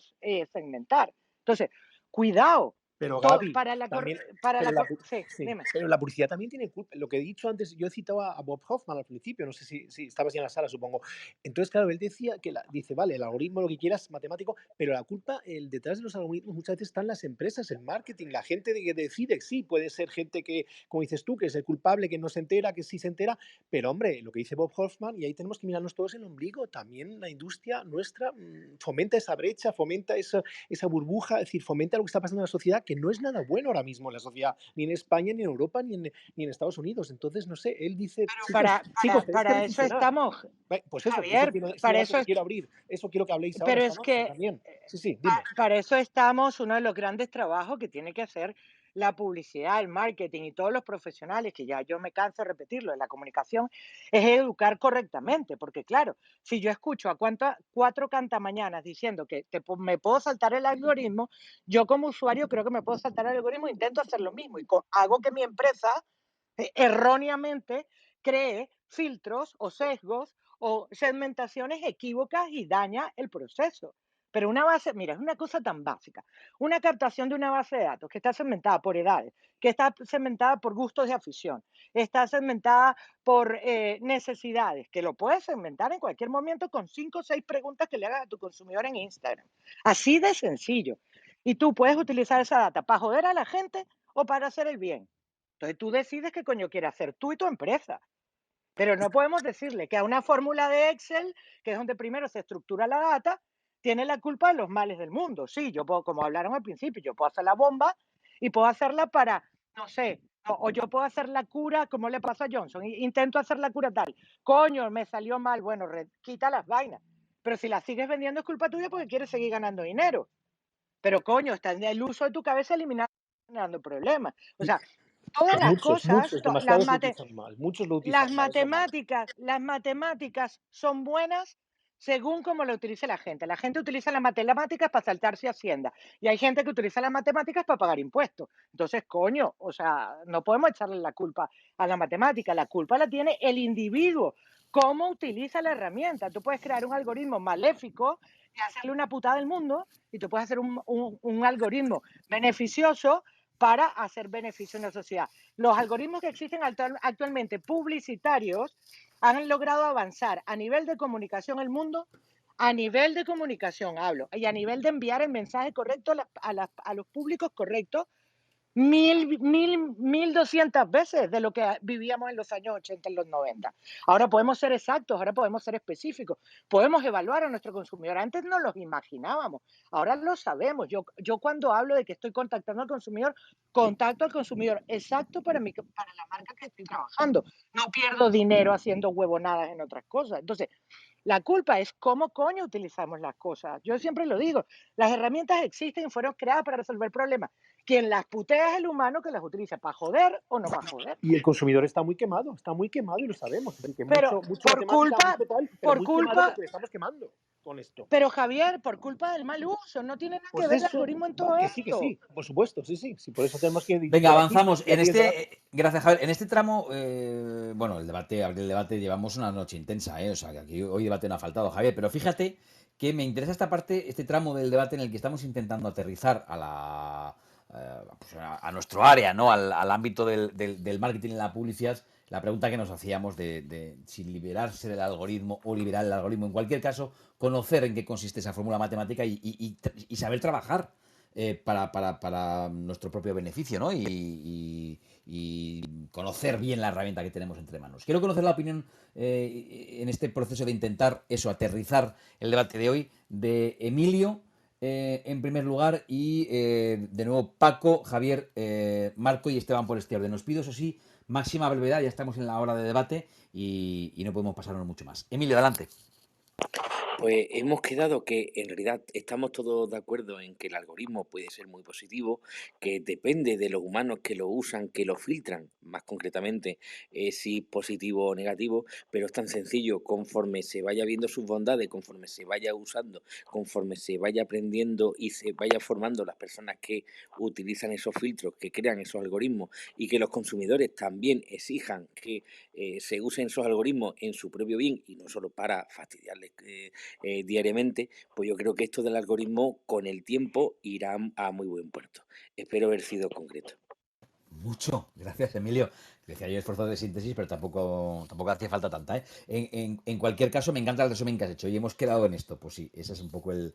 segmentar. Entonces, cuidado, Pero Gaby, para la, también, para pero la, la, sí, sí, dime. pero la publicidad también tiene culpa. Lo que he dicho antes, yo he citado a Bob Hoffman al principio, no sé si estabas ya en la sala, supongo. Entonces, claro, él decía que, dice, vale, el algoritmo, lo que quieras, matemático, pero la culpa, detrás de los algoritmos muchas veces están las empresas, el marketing, la gente que decide, sí, puede ser gente que, como dices tú, que es el culpable, que no se entera, que sí se entera, pero hombre, lo que dice Bob Hoffman, y ahí tenemos que mirarnos todos el ombligo, también la industria nuestra fomenta esa brecha, fomenta esa burbuja, es decir, fomenta lo que está pasando en la sociedad, que no es nada bueno ahora mismo en la sociedad, ni en España, ni en Europa, ni en Estados Unidos. Entonces, no sé, él dice, chicos, tenéis que Para eso reflexionar. estamos, Pues eso Javier, quiero, ese para debate eso que quiero abrir, eso quiero que habléis ahora pero esta es noche que también. Sí, dime. para eso estamos, uno de los grandes trabajos que tiene que hacer la publicidad, el marketing y todos los profesionales, que ya yo me canso de repetirlo, en la comunicación, es educar correctamente, porque claro, si yo escucho a cuatro cantamañanas diciendo que me puedo saltar el algoritmo, yo como usuario creo que me puedo saltar el algoritmo, intento hacer lo mismo y hago que mi empresa erróneamente cree filtros o sesgos o segmentaciones equívocas y daña el proceso. Pero una base, mira, es una cosa tan básica. Una captación de una base de datos que está segmentada por edades, que está segmentada por gustos de afición, está segmentada por necesidades, que lo puedes segmentar en cualquier momento con 5 o 6 preguntas que le hagas a tu consumidor en Instagram. Así de sencillo. Y tú puedes utilizar esa data para joder a la gente o para hacer el bien. Entonces tú decides qué coño quieres hacer tú y tu empresa. Pero no podemos decirle que a una fórmula de Excel, que es donde primero se estructura la data, tiene la culpa de los males del mundo. Sí, yo puedo, como hablaron al principio, yo puedo hacer la bomba y puedo hacerla para, no sé, o yo puedo hacer la cura como le pasa a Johnson. Intento hacer la cura tal. Coño, me salió mal. Bueno, quita las vainas. Pero si la sigues vendiendo es culpa tuya porque quieres seguir ganando dinero. Pero coño, está en el uso de tu cabeza eliminando problemas. O sea, todas las cosas, Muchos, demasiados lo utilizan mal, muchos lo utilizan mal, es lo malo. las matemáticas son buenas según cómo lo utilice la gente. La gente utiliza las matemáticas para saltarse Hacienda y hay gente que utiliza las matemáticas para pagar impuestos. Entonces, coño, o sea, no podemos echarle la culpa a la matemática, la culpa la tiene el individuo. ¿Cómo utiliza la herramienta? Tú puedes crear un algoritmo maléfico y hacerle una putada al mundo y tú puedes hacer un algoritmo beneficioso para hacer beneficio en la sociedad. Los algoritmos que existen actualmente publicitarios han logrado avanzar a nivel de comunicación el mundo, a nivel de comunicación hablo, y a nivel de enviar el mensaje correcto a los públicos correctos, 1.200 veces de lo que vivíamos en los años 80, en los 90. Ahora podemos ser exactos, ahora podemos ser específicos, podemos evaluar a nuestro consumidor. Antes no los imaginábamos, ahora lo sabemos. Yo cuando hablo de que estoy contactando al consumidor, contacto al consumidor exacto para la marca que estoy trabajando. No pierdo dinero haciendo huevonadas en otras cosas. Entonces, la culpa es cómo coño utilizamos las cosas. Yo siempre lo digo, las herramientas existen y fueron creadas para resolver problemas. Quien las putea es el humano que las utiliza para joder o no para joder. Y el consumidor está muy quemado y lo sabemos. Es decir, que Pero mucho matemática, mucho tal, pero muy quemado porque le estamos quemando con esto. Pero Javier, por culpa del mal uso, no tiene nada que Pues ver el eso, algoritmo en todo que esto. sí, por supuesto, sí. Por eso tenemos que Venga, discutir aquí avanzamos. y abrir el debate. Gracias, Javier. En este tramo, bueno, abrir el debate, llevamos una noche intensa, ¿eh? O sea, que aquí hoy debate no ha faltado, Javier. Pero fíjate que me interesa esta parte, este tramo del debate en el que estamos intentando aterrizar a nuestro área, ¿no? Al ámbito del marketing y la publicidad. La pregunta que nos hacíamos de si liberarse del algoritmo o liberar el algoritmo. En cualquier caso, conocer en qué consiste esa fórmula matemática y saber trabajar para nuestro propio beneficio, ¿no? Y conocer bien la herramienta que tenemos entre manos. Quiero conocer la opinión en este proceso de intentar aterrizar el debate de hoy de Emilio en primer lugar y de nuevo Paco, Javier, Marco y Esteban por este orden. Os pido, eso sí, máxima brevedad, ya estamos en la hora de debate y no podemos pasarnos mucho más. Emilio, adelante. Pues hemos quedado que en realidad estamos todos de acuerdo en que el algoritmo puede ser muy positivo, que depende de los humanos que lo usan, que lo filtran, más concretamente si positivo o negativo, pero es tan sencillo, conforme se vaya viendo sus bondades, conforme se vaya usando, conforme se vaya aprendiendo y se vaya formando las personas que utilizan esos filtros, que crean esos algoritmos y que los consumidores también exijan que se usen esos algoritmos en su propio bien y no solo para fastidiarles diariamente, pues yo creo que esto del algoritmo con el tiempo irá a muy buen puerto. Espero haber sido concreto. Mucho, gracias Emilio. Decía yo esfuerzo de síntesis, pero tampoco hacía falta tanta, ¿eh? En cualquier caso, me encanta el resumen que has hecho y hemos quedado en esto. Pues sí, ese es un poco el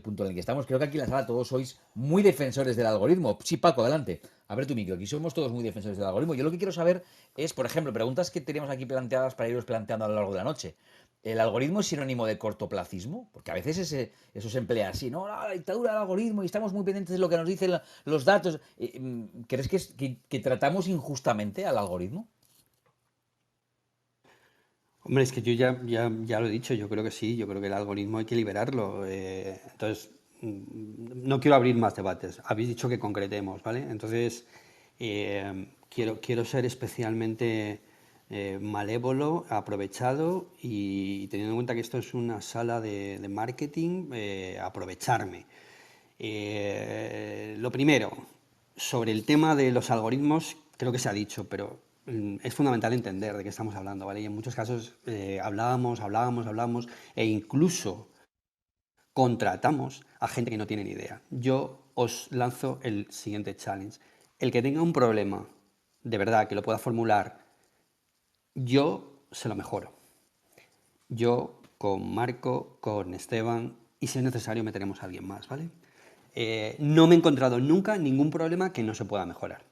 punto en el que estamos. Creo que aquí en la sala todos sois muy defensores del algoritmo. Sí, Paco, adelante. Abre tu micro. Aquí somos todos muy defensores del algoritmo. Yo lo que quiero saber es, por ejemplo, preguntas que teníamos aquí planteadas para iros planteando a lo largo de la noche. ¿El algoritmo es sinónimo de cortoplacismo? Porque a veces eso se emplea así, ¿no? La dictadura del algoritmo y estamos muy pendientes de lo que nos dicen los datos. ¿Crees que tratamos injustamente al algoritmo? Hombre, es que yo ya lo he dicho, yo creo que sí, yo creo que el algoritmo hay que liberarlo. Entonces, no quiero abrir más debates. Habéis dicho que concretemos, ¿vale? Entonces, quiero ser especialmente malévolo, aprovechado y teniendo en cuenta que esto es una sala de marketing, aprovecharme. Lo primero, sobre el tema de los algoritmos, creo que se ha dicho, pero es fundamental entender de qué estamos hablando, ¿vale? Y en muchos casos hablábamos e incluso contratamos a gente que no tiene ni idea. Yo os lanzo el siguiente challenge. El que tenga un problema, de verdad, que lo pueda formular, yo se lo mejoro. Yo con Marco, con Esteban y si es necesario meteremos a alguien más, ¿vale? No me he encontrado nunca ningún problema que no se pueda mejorar.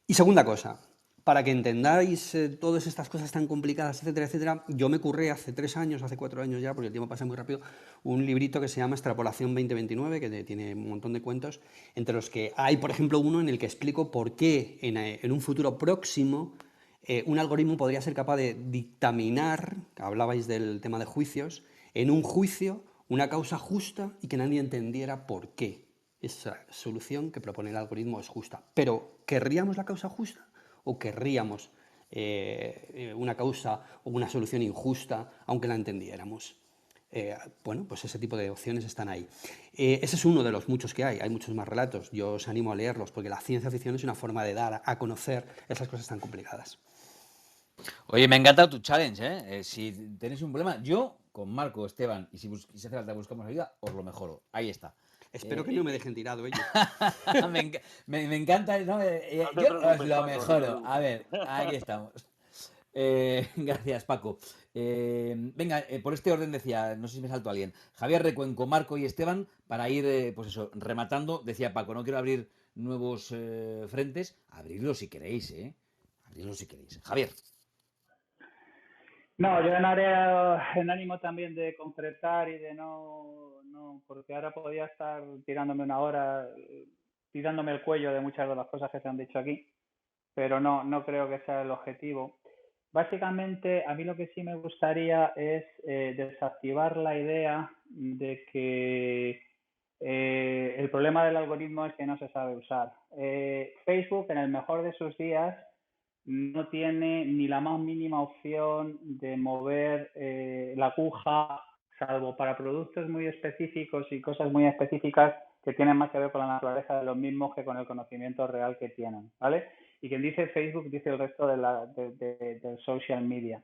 Y segunda cosa, para que entendáis todas estas cosas tan complicadas, etcétera, etcétera, yo me curré hace 3 años, hace 4 años ya, porque el tiempo pasa muy rápido, un librito que se llama Extrapolación 2029, que tiene un montón de cuentos, entre los que hay, por ejemplo, uno en el que explico por qué en un futuro próximo un algoritmo podría ser capaz de dictaminar, hablabais del tema de juicios, en un juicio una causa justa y que nadie entendiera por qué esa solución que propone el algoritmo es justa. Pero, ¿querríamos la causa justa o querríamos una causa o una solución injusta aunque la entendiéramos? Bueno, pues ese tipo de opciones están ahí. Ese es uno de los muchos que hay muchos más relatos, yo os animo a leerlos porque la ciencia ficción es una forma de dar a conocer esas cosas tan complicadas. Oye, me encanta tu challenge, ¿eh? Si tenéis un problema, yo con Marco, Esteban, y si hace falta buscamos ayuda, os lo mejoro. Ahí está. Espero que no me dejen tirado ellos. Me encanta, ¿no? No te Yo os preocupes, lo Paco, no te mejoro. preocupes. A ver, aquí estamos. Gracias, Paco. Venga, por este orden decía, no sé si me salto a alguien, Javier Recuenco, Marco y Esteban, para ir, pues eso, rematando, decía Paco, no quiero abrir nuevos frentes, abrirlo si queréis, ¿eh? Abrirlo si queréis. Javier. No, yo en ánimo también de concretar y de no, porque ahora podía estar tirándome una hora, tirándome el cuello de muchas de las cosas que se han dicho aquí, pero no creo que sea el objetivo. Básicamente, a mí lo que sí me gustaría es desactivar la idea de que el problema del algoritmo es que no se sabe usar. Facebook, en el mejor de sus días, no tiene ni la más mínima opción de mover la aguja, salvo para productos muy específicos y cosas muy específicas que tienen más que ver con la naturaleza de los mismos que con el conocimiento real que tienen, ¿vale? Y quien dice Facebook dice el resto del social media.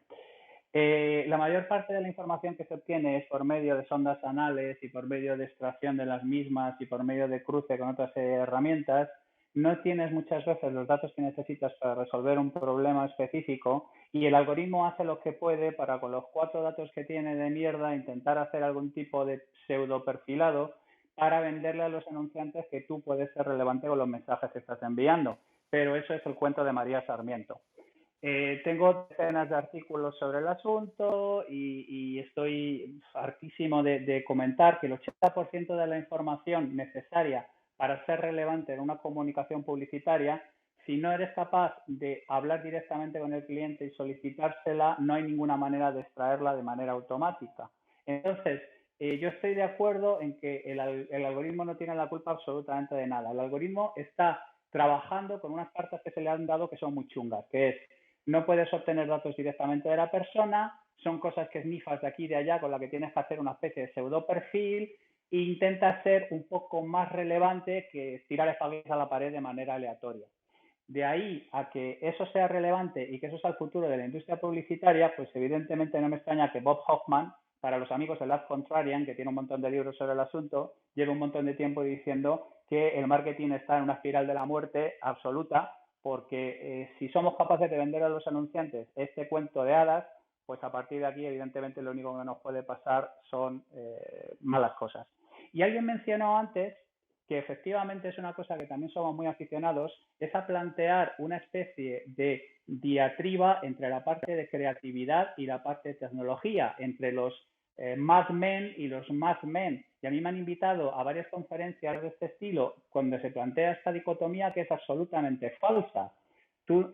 La mayor parte de la información que se obtiene es por medio de sondas anales y por medio de extracción de las mismas y por medio de cruce con otras herramientas. No tienes muchas veces los datos que necesitas para resolver un problema específico y el algoritmo hace lo que puede para con los 4 datos que tiene de mierda intentar hacer algún tipo de pseudo perfilado para venderle a los anunciantes que tú puedes ser relevante con los mensajes que estás enviando. Pero eso es el cuento de María Sarmiento. Tengo decenas de artículos sobre el asunto y estoy hartísimo de comentar que el 80% de la información necesaria para ser relevante en una comunicación publicitaria, si no eres capaz de hablar directamente con el cliente y solicitársela, no hay ninguna manera de extraerla de manera automática. Entonces, yo estoy de acuerdo en que el algoritmo no tiene la culpa absolutamente de nada. El algoritmo está trabajando con unas cartas que se le han dado que son muy chungas, que es no puedes obtener datos directamente de la persona, son cosas que snifas de aquí y de allá con las que tienes que hacer una especie de pseudo perfil e intenta ser un poco más relevante que tirar espaguetis a la pared de manera aleatoria. De ahí a que eso sea relevante y que eso sea el futuro de la industria publicitaria, pues evidentemente no me extraña que Bob Hoffman para los amigos del Ad Contrarian, que tiene un montón de libros sobre el asunto, lleva un montón de tiempo diciendo que el marketing está en una espiral de la muerte absoluta, porque si somos capaces de vender a los anunciantes este cuento de hadas, pues a partir de aquí, evidentemente, lo único que nos puede pasar son malas cosas. Y alguien mencionó antes que efectivamente es una cosa que también somos muy aficionados, es a plantear una especie de diatriba entre la parte de creatividad y la parte de tecnología, entre los Mad Men y los Mad Men. Y a mí me han invitado a varias conferencias de este estilo donde se plantea esta dicotomía que es absolutamente falsa.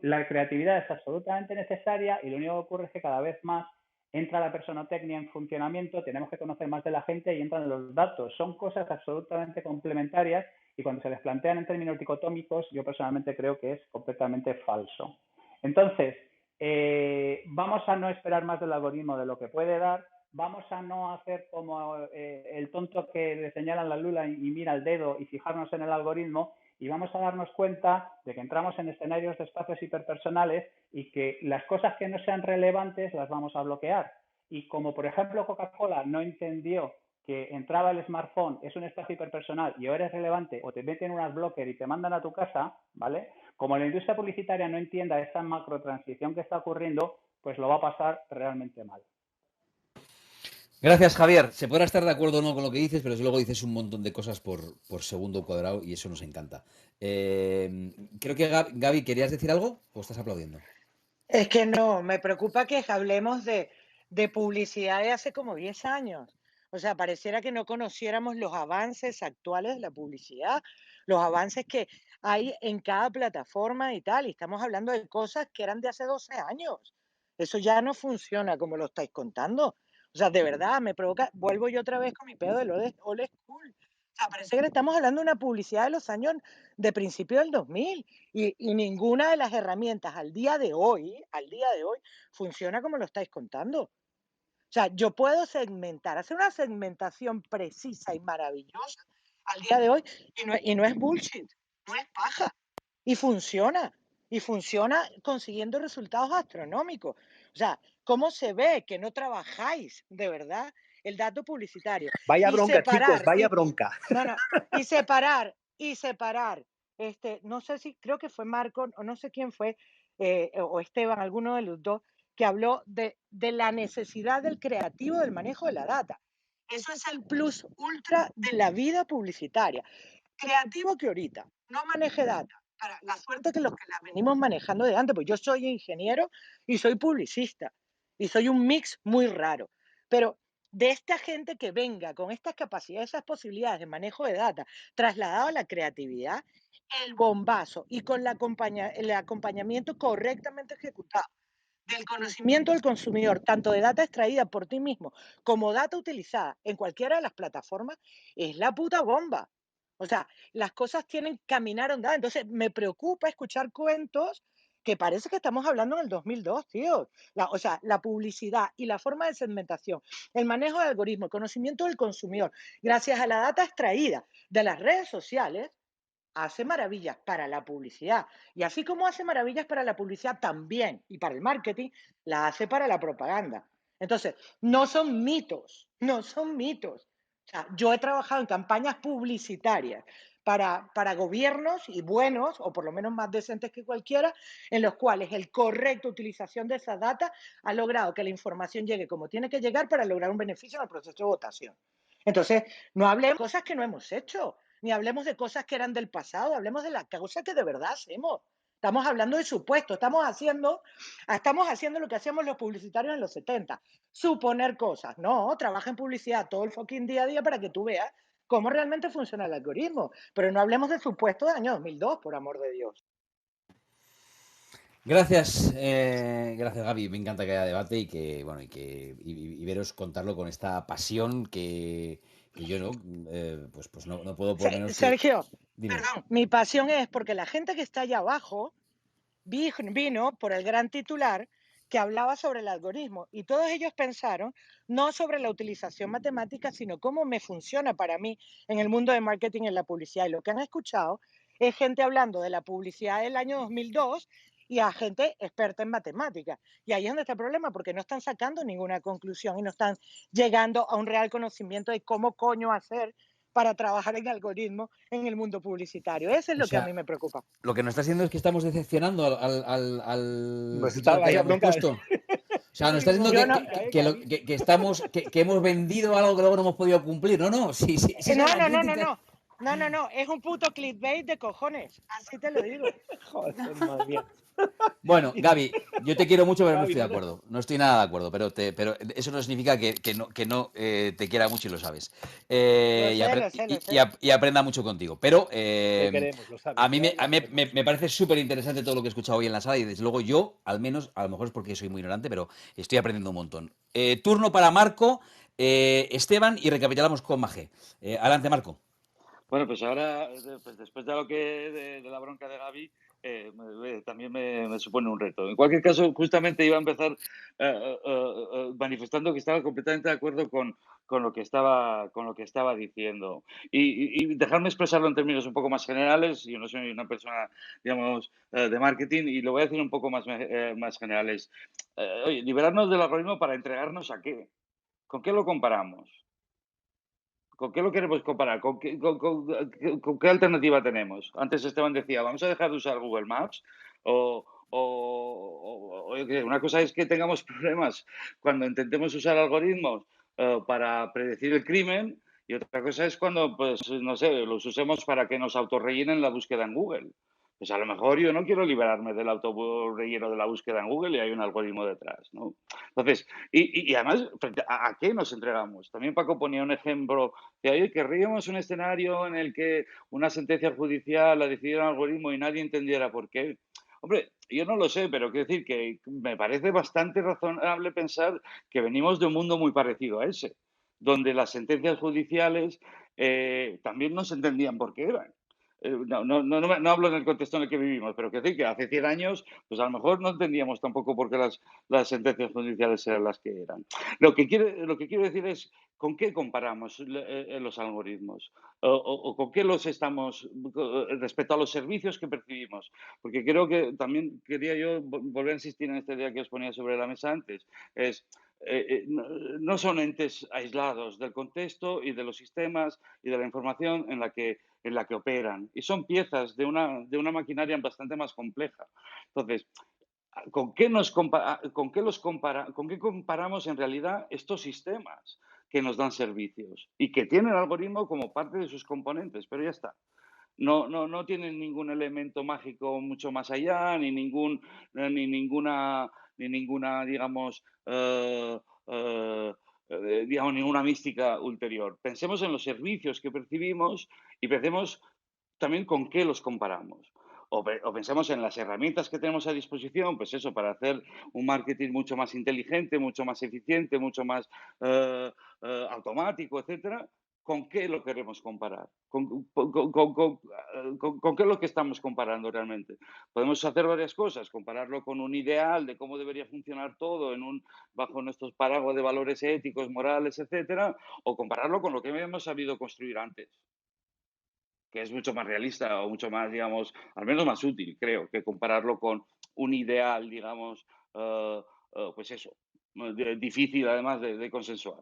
La creatividad es absolutamente necesaria y lo único que ocurre es que cada vez más entra la personotecnia en funcionamiento, tenemos que conocer más de la gente y entran los datos. Son cosas absolutamente complementarias y cuando se les plantean en términos dicotómicos, yo personalmente creo que es completamente falso. Entonces, vamos a no esperar más del algoritmo de lo que puede dar, vamos a no hacer como el tonto que le señalan la lula y mira el dedo y fijarnos en el algoritmo, y vamos a darnos cuenta de que entramos en escenarios de espacios hiperpersonales y que las cosas que no sean relevantes las vamos a bloquear. Y como por ejemplo Coca-Cola no entendió que entraba el smartphone, es un espacio hiperpersonal y o eres relevante o te meten un adblocker y te mandan a tu casa, ¿vale? Como la industria publicitaria no entienda esta macro transición que está ocurriendo, pues lo va a pasar realmente mal. Gracias, Javier. Se podrá estar de acuerdo o no con lo que dices, pero luego dices un montón de cosas por segundo cuadrado y eso nos encanta. Creo que Gaby, ¿querías decir algo o estás aplaudiendo? Es que no, me preocupa que hablemos de publicidad de hace como 10 años. O sea, pareciera que no conociéramos los avances actuales de la publicidad, los avances que hay en cada plataforma y tal. Y estamos hablando de cosas que eran de hace 12 años. Eso ya no funciona como lo estáis contando. O sea, de verdad, me provoca, vuelvo yo otra vez con mi pedo del old school. O sea, parece que le estamos hablando de una publicidad de los años de principio del 2000 y ninguna de las herramientas al día de hoy, funciona como lo estáis contando. O sea, yo puedo segmentar, hacer una segmentación precisa y maravillosa al día de hoy y no es bullshit, no es paja. Y funciona consiguiendo resultados astronómicos. O sea, ¿cómo se ve que no trabajáis de verdad el dato publicitario? Vaya Y bronca, chicos, separar, vaya bronca. y separar, no sé si, creo que fue Marco, o no sé quién fue, o Esteban, alguno de los dos, que habló de la necesidad del creativo del manejo de la data. Eso es el plus ultra de la vida publicitaria. Creativo que ahorita no maneje data. Para la suerte que los que la venimos manejando de antes, pues yo soy ingeniero y soy publicista y soy un mix muy raro. Pero de esta gente que venga con estas capacidades, esas posibilidades de manejo de data trasladado a la creatividad, el bombazo y con el acompañamiento correctamente ejecutado del conocimiento del consumidor, tanto de data extraída por ti mismo como data utilizada en cualquiera de las plataformas, es la puta bomba. O sea, las cosas tienen que caminar ondadas. Entonces, me preocupa escuchar cuentos que parece que estamos hablando en el 2002, tío. O sea, la publicidad y la forma de segmentación, el manejo de algoritmos, el conocimiento del consumidor, gracias a la data extraída de las redes sociales, hace maravillas para la publicidad. Y así como hace maravillas para la publicidad también y para el marketing, la hace para la propaganda. Entonces, no son mitos, no son mitos. O sea, yo he trabajado en campañas publicitarias para gobiernos y buenos, o por lo menos más decentes que cualquiera, en los cuales el correcta utilización de esa data ha logrado que la información llegue como tiene que llegar para lograr un beneficio en el proceso de votación. Entonces, no hablemos de cosas que no hemos hecho, ni hablemos de cosas que eran del pasado, hablemos de las cosas que de verdad hacemos. Estamos hablando de supuestos, estamos haciendo lo que hacíamos los publicitarios en los 70, suponer cosas. No, trabaja en publicidad todo el fucking día a día para que tú veas cómo realmente funciona el algoritmo. Pero no hablemos de supuestos del año 2002, por amor de Dios. Gracias, gracias Gaby. Me encanta que haya debate y que bueno y veros contarlo con esta pasión que yo no pues no puedo por menos que... Sergio, Dime. perdón, mi pasión es porque la gente que está allá abajo vino por el gran titular que hablaba sobre el algoritmo y todos ellos pensaron no sobre la utilización matemática, sino cómo me funciona para mí en el mundo de marketing y en la publicidad. Y lo que han escuchado es gente hablando de la publicidad del año 2002 y a gente experta en matemáticas. Y ahí es donde está el problema, porque no están sacando ninguna conclusión y no están llegando a un real conocimiento de cómo coño hacer para trabajar en algoritmos en el mundo publicitario. Eso es O lo que a sea, mí me preocupa. lo que nos está haciendo es que estamos decepcionando al Pues titular que vaya hayamos bronca. puesto. O sea, nos está diciendo Yo no, que hemos vendido algo que luego no hemos podido cumplir. No, sí, esa no, es la no, no, no, crítica. no, es un puto clickbait de cojones, así te lo digo. Joder, madre mía. Bueno, Gaby, yo te quiero mucho, pero no Gaby, estoy de no, no. acuerdo. No estoy nada de acuerdo, pero eso no significa que no te quiera mucho y lo sabes. Y aprenda mucho contigo. Pero Te queremos, lo sabes. a mí, ya lo sabemos. me parece súper interesante todo lo que he escuchado hoy en la sala y desde luego yo, al menos, a lo mejor es porque soy muy ignorante, pero estoy aprendiendo un montón. Turno para Marco, Esteban y recapitulamos con Magé. Adelante, Marco. Bueno, pues ahora, pues después de lo que de la bronca de Gaby, también me supone un reto. En cualquier caso, justamente iba a empezar manifestando que estaba completamente de acuerdo con lo que estaba diciendo. Y dejarme expresarlo en términos un poco más generales. Yo no soy una persona, digamos, de marketing y lo voy a decir un poco más generales. Oye, liberarnos del algoritmo para entregarnos a qué. ¿Con qué lo comparamos? ¿Con qué lo queremos comparar? ¿Con qué alternativa tenemos? Antes Esteban decía, vamos a dejar de usar Google Maps una cosa es que tengamos problemas cuando intentemos usar algoritmos para predecir el crimen y otra cosa es cuando, pues, no sé, los usemos para que nos autorrellenen la búsqueda en Google. Pues a lo mejor yo no quiero liberarme del autorrelleno de la búsqueda en Google y hay un algoritmo detrás, ¿no? Entonces, y además, ¿a qué nos entregamos? También Paco ponía un ejemplo de ahí, querríamos un escenario en el que una sentencia judicial la decidiera un algoritmo y nadie entendiera por qué. Hombre, yo no lo sé, pero quiero decir que me parece bastante razonable pensar que venimos de un mundo muy parecido a ese, donde las sentencias judiciales también no se entendían por qué eran. No hablo en el contexto en el que vivimos, pero quiero decir que hace 100 años, pues a lo mejor no entendíamos tampoco por qué las sentencias judiciales eran las que eran. Lo que quiero decir es, ¿con qué comparamos los algoritmos? ¿O con qué los estamos, respecto a los servicios que percibimos? Porque creo que también quería yo volver a insistir en esta idea que os ponía sobre la mesa antes, es no son entes aislados del contexto y de los sistemas y de la información en la que operan. Y son piezas de una maquinaria bastante más compleja. Entonces, ¿con qué comparamos en realidad estos sistemas que nos dan servicios y que tienen el algoritmo como parte de sus componentes? Pero ya está. No tienen ningún elemento mágico mucho más allá, ni ninguna, digamos, ninguna mística ulterior. Pensemos en los servicios que percibimos y pensemos también con qué los comparamos. O pensemos en las herramientas que tenemos a disposición, pues eso, para hacer un marketing mucho más inteligente, mucho más eficiente, mucho más automático, etcétera. ¿Con qué lo queremos comparar? ¿Con qué es lo que estamos comparando realmente? Podemos hacer varias cosas, compararlo con un ideal de cómo debería funcionar todo bajo nuestros paraguas de valores éticos, morales, etcétera, o compararlo con lo que hemos sabido construir antes, que es mucho más realista o mucho más, digamos, al menos más útil, creo, que compararlo con un ideal, digamos, pues eso, difícil además de consensuar.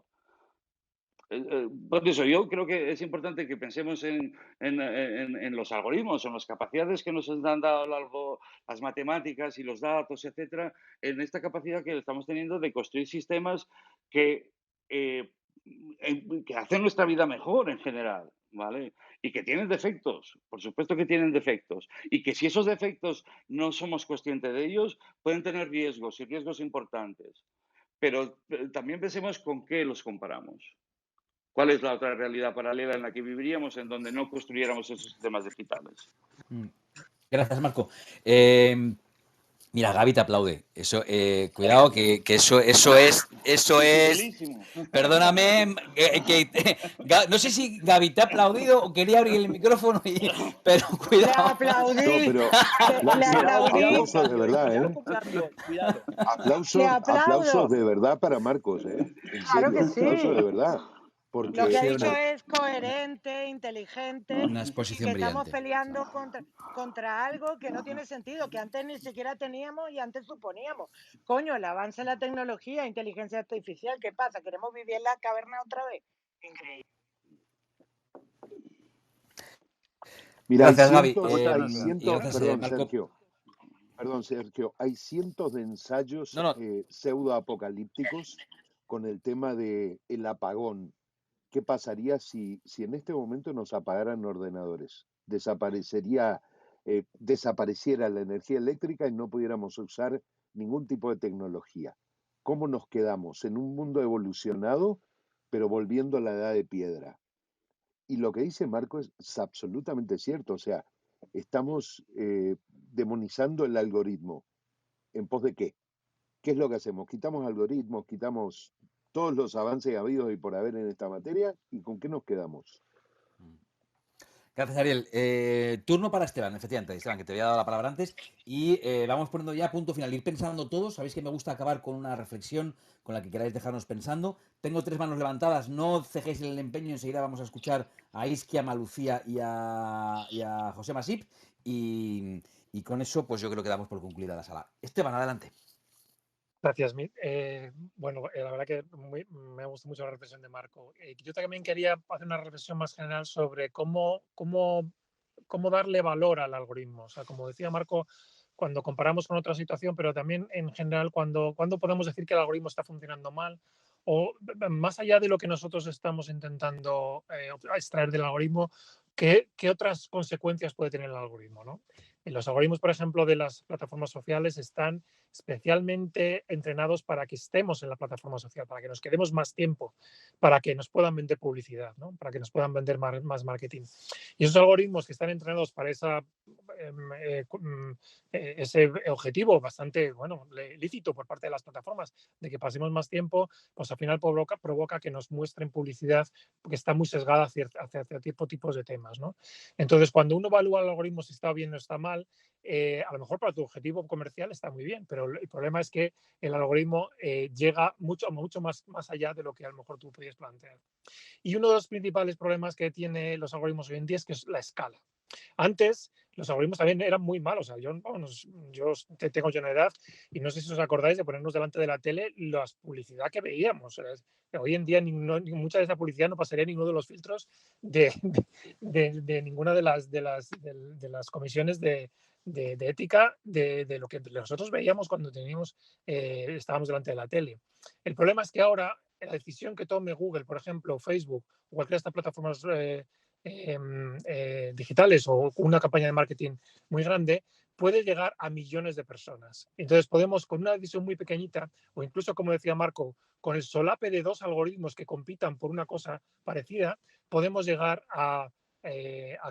Por eso yo creo que es importante que pensemos en los algoritmos, en las capacidades que nos han dado las matemáticas y los datos, etcétera, en esta capacidad que estamos teniendo de construir sistemas que hacen nuestra vida mejor en general, ¿vale? Y que tienen defectos, por supuesto que tienen defectos, y que si esos defectos no somos conscientes de ellos, pueden tener riesgos y riesgos importantes. Pero también pensemos con qué los comparamos. ¿Cuál es la otra realidad paralela en la que viviríamos en donde no construyéramos esos sistemas digitales? Gracias, Marco. Mira, Gaby te aplaude. Eso, cuidado, que eso es. Perdóname, no sé si Gaby te ha aplaudido o quería abrir el micrófono, pero cuidado. Le aplaudí. No, pero aplausos de verdad, ¿eh? Cuidado. Aplausos de verdad para Marcos, ¿eh? En Claro serio, que sí. aplausos de verdad. Lo que porque ha Sí, es dicho verdad. es coherente, inteligente Una y que exposición estamos brillante. peleando contra algo que no tiene sentido, que antes ni siquiera teníamos y antes suponíamos. Coño, el avance de la tecnología, inteligencia artificial, ¿qué pasa? ¿Queremos vivir en la caverna otra vez? Increíble. mira, Gracias, Gaby. Muchas hay gracias. Y cientos, gracias, perdón, Marco. Sergio, hay cientos de ensayos No, no, pseudoapocalípticos con el tema de el apagón. ¿Qué pasaría si en este momento nos apagaran ordenadores? Desapareciera la energía eléctrica y no pudiéramos usar ningún tipo de tecnología. ¿Cómo nos quedamos? En un mundo evolucionado, pero volviendo a la edad de piedra. Y lo que dice Marco es absolutamente cierto. O sea, estamos demonizando el algoritmo. ¿En pos de qué? ¿Qué es lo que hacemos? Quitamos algoritmos, quitamos todos los avances habidos y por haber en esta materia, ¿y con qué nos quedamos? gracias, Ariel. Turno para Esteban, efectivamente. Esteban, que te había dado la palabra antes. Y vamos poniendo ya punto final. Ir pensando todos. Sabéis que me gusta acabar con una reflexión con la que queráis dejarnos pensando. Tengo 3 manos levantadas. No cejéis el empeño. Enseguida vamos a escuchar a Iskia, a Lucía y a José Masip. Y con eso, pues yo creo que damos por concluida la sala. Esteban, adelante. Gracias, bueno, la verdad que me ha gustado mucho la reflexión de Marco. Yo también quería hacer una reflexión más general sobre cómo darle valor al algoritmo. O sea, como decía Marco, cuando comparamos con otra situación, pero también en general cuando podemos decir que el algoritmo está funcionando mal o más allá de lo que nosotros estamos intentando extraer del algoritmo, ¿qué otras consecuencias puede tener el algoritmo, ¿no? Y los algoritmos, por ejemplo, de las plataformas sociales están especialmente entrenados para que estemos en la plataforma social, para que nos quedemos más tiempo, para que nos puedan vender publicidad, ¿no? Para que nos puedan vender más marketing. Y esos algoritmos que están entrenados para ese objetivo bastante lícito por parte de las plataformas de que pasemos más tiempo, pues al final provoca que nos muestren publicidad que está muy sesgada hacia tipos de temas, ¿no? Entonces, cuando uno evalúa el algoritmo si está bien o está mal, a lo mejor para tu objetivo comercial está muy bien, pero el problema es que el algoritmo llega mucho más allá de lo que a lo mejor tú podías plantear. Y uno de los principales problemas que tienen los algoritmos hoy en día es que es la escala. Antes los algoritmos también eran muy malos. O sea, yo tengo ya una edad y no sé si os acordáis de ponernos delante de la tele la publicidad que veíamos. O sea, hoy en día mucha de esa publicidad no pasaría ninguno de los filtros de ninguna de las comisiones de ética de lo que nosotros veíamos cuando estábamos delante de la tele. El problema es que ahora la decisión que tome Google, por ejemplo, Facebook o cualquiera de estas plataformas digitales o una campaña de marketing muy grande, puede llegar a millones de personas. Entonces podemos, con una decisión muy pequeñita, o incluso, como decía Marco, con el solape de 2 algoritmos que compitan por una cosa parecida, podemos llegar a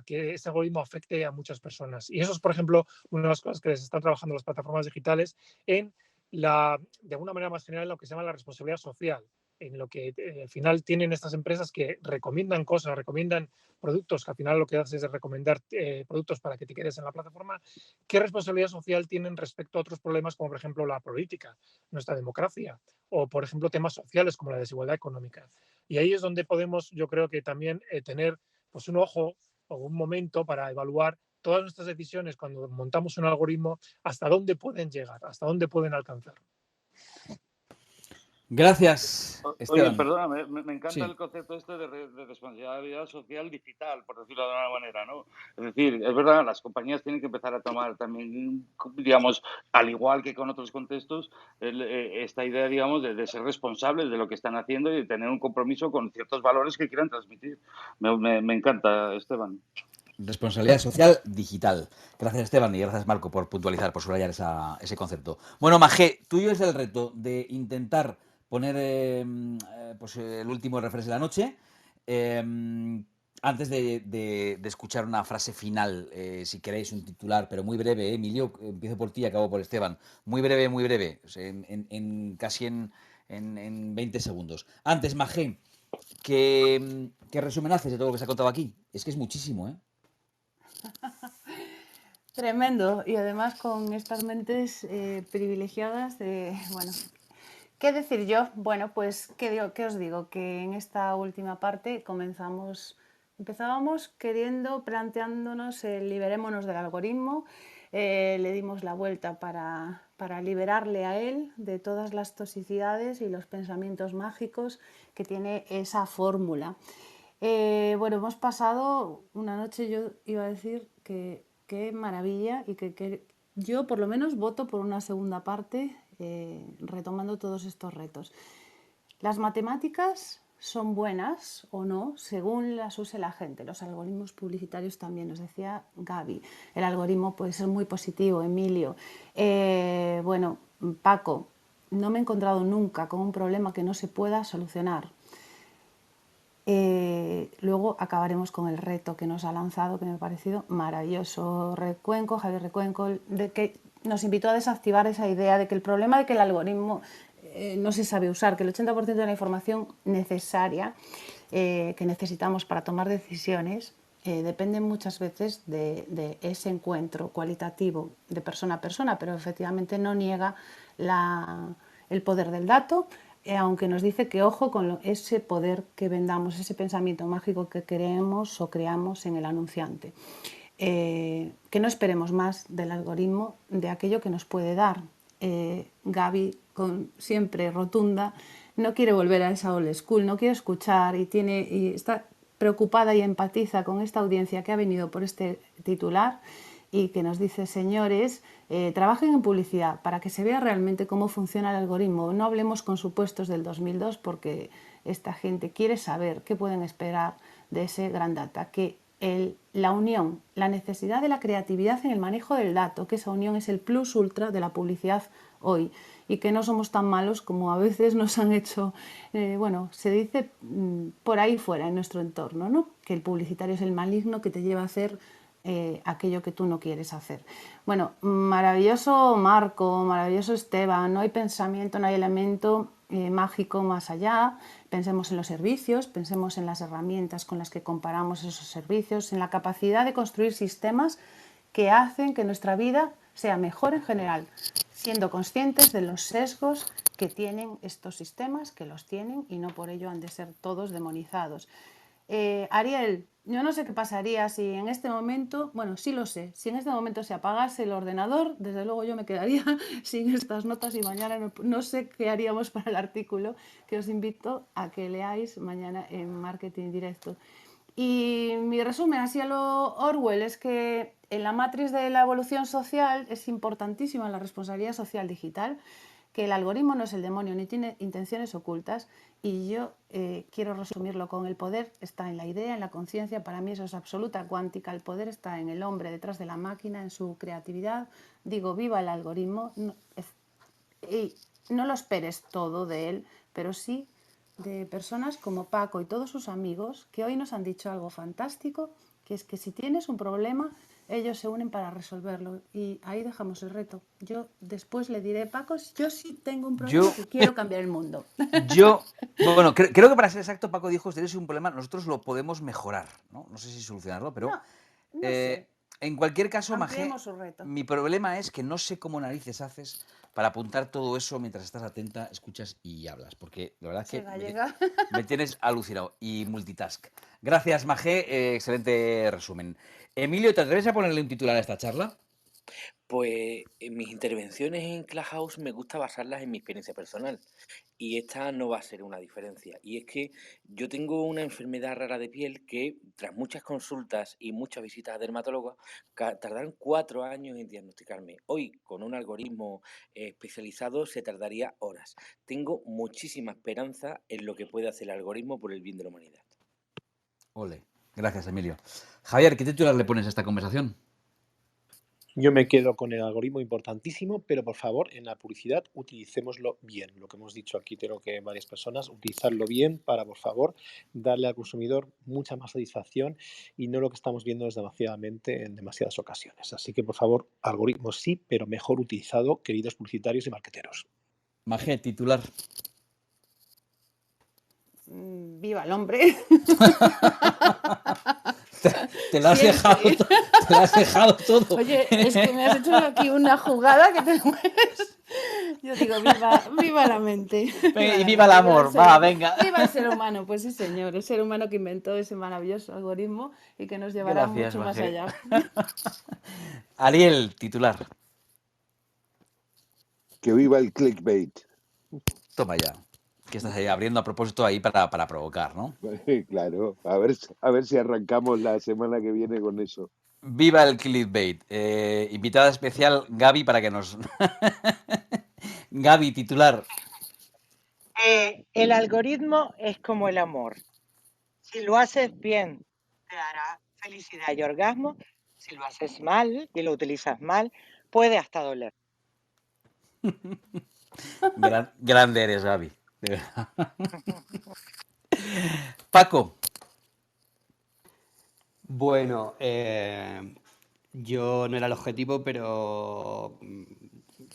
que ese algoritmo afecte a muchas personas. Y eso es, por ejemplo, una de las cosas que les están trabajando las plataformas digitales de alguna manera más general, en lo que se llama la responsabilidad social, en lo que al final tienen estas empresas que recomiendan cosas, recomiendan productos, que al final lo que haces es recomendar productos para que te quedes en la plataforma. ¿Qué responsabilidad social tienen respecto a otros problemas como, por ejemplo, la política, nuestra democracia, o, por ejemplo, temas sociales como la desigualdad económica? Y ahí es donde podemos, yo creo que también tener pues, un ojo o un momento para evaluar todas nuestras decisiones cuando montamos un algoritmo, hasta dónde pueden llegar, hasta dónde pueden alcanzar. Gracias, Oye, Esteban. perdóname, me encanta Sí. el concepto este de responsabilidad social digital, por decirlo de alguna manera, ¿no? Es decir, es verdad, las compañías tienen que empezar a tomar también, digamos, al igual que con otros contextos, esta idea, digamos, de ser responsables de lo que están haciendo y de tener un compromiso con ciertos valores que quieran transmitir. Me encanta, Esteban. Responsabilidad social digital. Gracias, Esteban, y gracias, Marco, por puntualizar, por subrayar ese concepto. Bueno, Magé, tuyo es el reto de intentar poner pues, el último refresh de la noche. Antes de escuchar una frase final, si queréis un titular, pero muy breve, Emilio, empiezo por ti y acabo por Esteban. Muy breve, o sea, casi en 20 segundos. Antes, Magé, ¿qué resumen haces de todo lo que se ha contado aquí? Es que es muchísimo, ¿eh? Tremendo. Y además con estas mentes privilegiadas de, bueno, ¿Qué decir yo? Bueno, pues, ¿qué os digo? Que en esta última parte empezábamos planteándonos el liberémonos del algoritmo, le dimos la vuelta para liberarle a él de todas las toxicidades y los pensamientos mágicos que tiene esa fórmula. Bueno, hemos pasado una noche, yo iba a decir que qué maravilla y que yo por lo menos voto por una segunda parte retomando todos estos retos. Las matemáticas son buenas o no según las use la gente. Los algoritmos publicitarios también, nos decía Gaby. El algoritmo puede ser muy positivo, Emilio. Bueno, Paco, no me he encontrado nunca con un problema que no se pueda solucionar. Luego acabaremos con el reto que nos ha lanzado, que me ha parecido maravilloso. Javier Recuenco, de que nos invitó a desactivar esa idea de que el problema de que el algoritmo no se sabe usar, que el 80% de la información necesaria que necesitamos para tomar decisiones depende muchas veces de ese encuentro cualitativo de persona a persona, pero efectivamente no niega el poder del dato, aunque nos dice que ojo con ese poder que vendamos, ese pensamiento mágico que queremos o creamos en el anunciante. Que no esperemos más del algoritmo de aquello que nos puede dar. Gaby, siempre rotunda, no quiere volver a esa old school, no quiere escuchar y está preocupada y empatiza con esta audiencia que ha venido por este titular y que nos dice, señores, trabajen en publicidad para que se vea realmente cómo funciona el algoritmo. No hablemos con supuestos del 2002 porque esta gente quiere saber qué pueden esperar de ese gran data, que la unión, la necesidad de la creatividad en el manejo del dato, que esa unión es el plus ultra de la publicidad hoy y que no somos tan malos como a veces nos han hecho, se dice por ahí fuera en nuestro entorno, ¿no? Que el publicitario es el maligno que te lleva a hacer aquello que tú no quieres hacer. Bueno, maravilloso Marco, maravilloso Esteban, no hay pensamiento, no hay elemento mágico más allá. Pensemos en los servicios, pensemos en las herramientas con las que comparamos esos servicios, en la capacidad de construir sistemas que hacen que nuestra vida sea mejor en general, siendo conscientes de los sesgos que tienen estos sistemas, que los tienen y no por ello han de ser todos demonizados. Ariel, yo no sé qué pasaría si en este momento, bueno, sí lo sé, si en este momento se apagase el ordenador, desde luego yo me quedaría sin estas notas y mañana no sé qué haríamos para el artículo que os invito a que leáis mañana en Marketing Directo. Y mi resumen, así a lo Orwell, es que en la matriz de la evolución social es importantísima la responsabilidad social digital, que el algoritmo no es el demonio ni tiene intenciones ocultas y yo quiero resumirlo con el poder está en la idea, en la conciencia, para mí eso es absoluta cuántica, el poder está en el hombre detrás de la máquina, en su creatividad, digo viva el algoritmo y no lo esperes todo de él, pero sí de personas como Paco y todos sus amigos que hoy nos han dicho algo fantástico, que es que si tienes un problema ellos se unen para resolverlo y ahí dejamos el reto. Yo después le diré, Paco, yo sí tengo un problema que quiero cambiar el mundo. Bueno, creo que para ser exacto, Paco dijo, si tienes un problema, nosotros lo podemos mejorar, ¿no? No sé si solucionarlo, pero no sé. En cualquier caso, Magé, Ampliemos su reto. mi problema es que no sé cómo narices haces para apuntar todo eso mientras estás atenta, escuchas y hablas, porque la verdad es que me tienes alucinado y multitask. Gracias, Magé, excelente resumen. Emilio, ¿te atreves a ponerle un titular a esta charla? Pues en mis intervenciones en Clubhouse me gusta basarlas en mi experiencia personal y esta no va a ser una diferencia. Y es que yo tengo una enfermedad rara de piel que tras muchas consultas y muchas visitas a dermatólogos tardaron 4 años en diagnosticarme. Hoy con un algoritmo especializado se tardaría horas. Tengo muchísima esperanza en lo que puede hacer el algoritmo por el bien de la humanidad. Ole, gracias Emilio. Javier, ¿qué titular le pones a esta conversación? Yo me quedo con el algoritmo importantísimo, pero por favor, en la publicidad utilicémoslo bien. Lo que hemos dicho aquí, creo que varias personas, utilizarlo bien para, por favor, darle al consumidor mucha más satisfacción y no lo que estamos viendo desgraciadamente en demasiadas ocasiones. Así que, por favor, algoritmo sí, pero mejor utilizado, queridos publicitarios y marqueteros. Magé, titular. ¡Viva el hombre! Te lo has dejado todo. Oye, es que me has hecho aquí una jugada que te mueres. Yo digo, viva la mente. Y viva el amor, va, venga. Viva el ser humano, pues sí, señor. El ser humano que inventó ese maravilloso algoritmo y que nos llevará Gracias, mucho más Maje. allá. Ariel, titular. Que viva el clickbait. Toma ya. Que estás ahí abriendo a propósito ahí para provocar, ¿no? Claro, a ver si arrancamos la semana que viene con eso. Viva el clickbait. Invitada especial Gaby para que nos... Gaby, titular. El algoritmo es como el amor. Si lo haces bien, te dará felicidad y orgasmo. Si lo haces mal y lo utilizas mal, puede hasta doler. Grande eres, Gaby. De verdad. Paco. Bueno, yo no era el objetivo, pero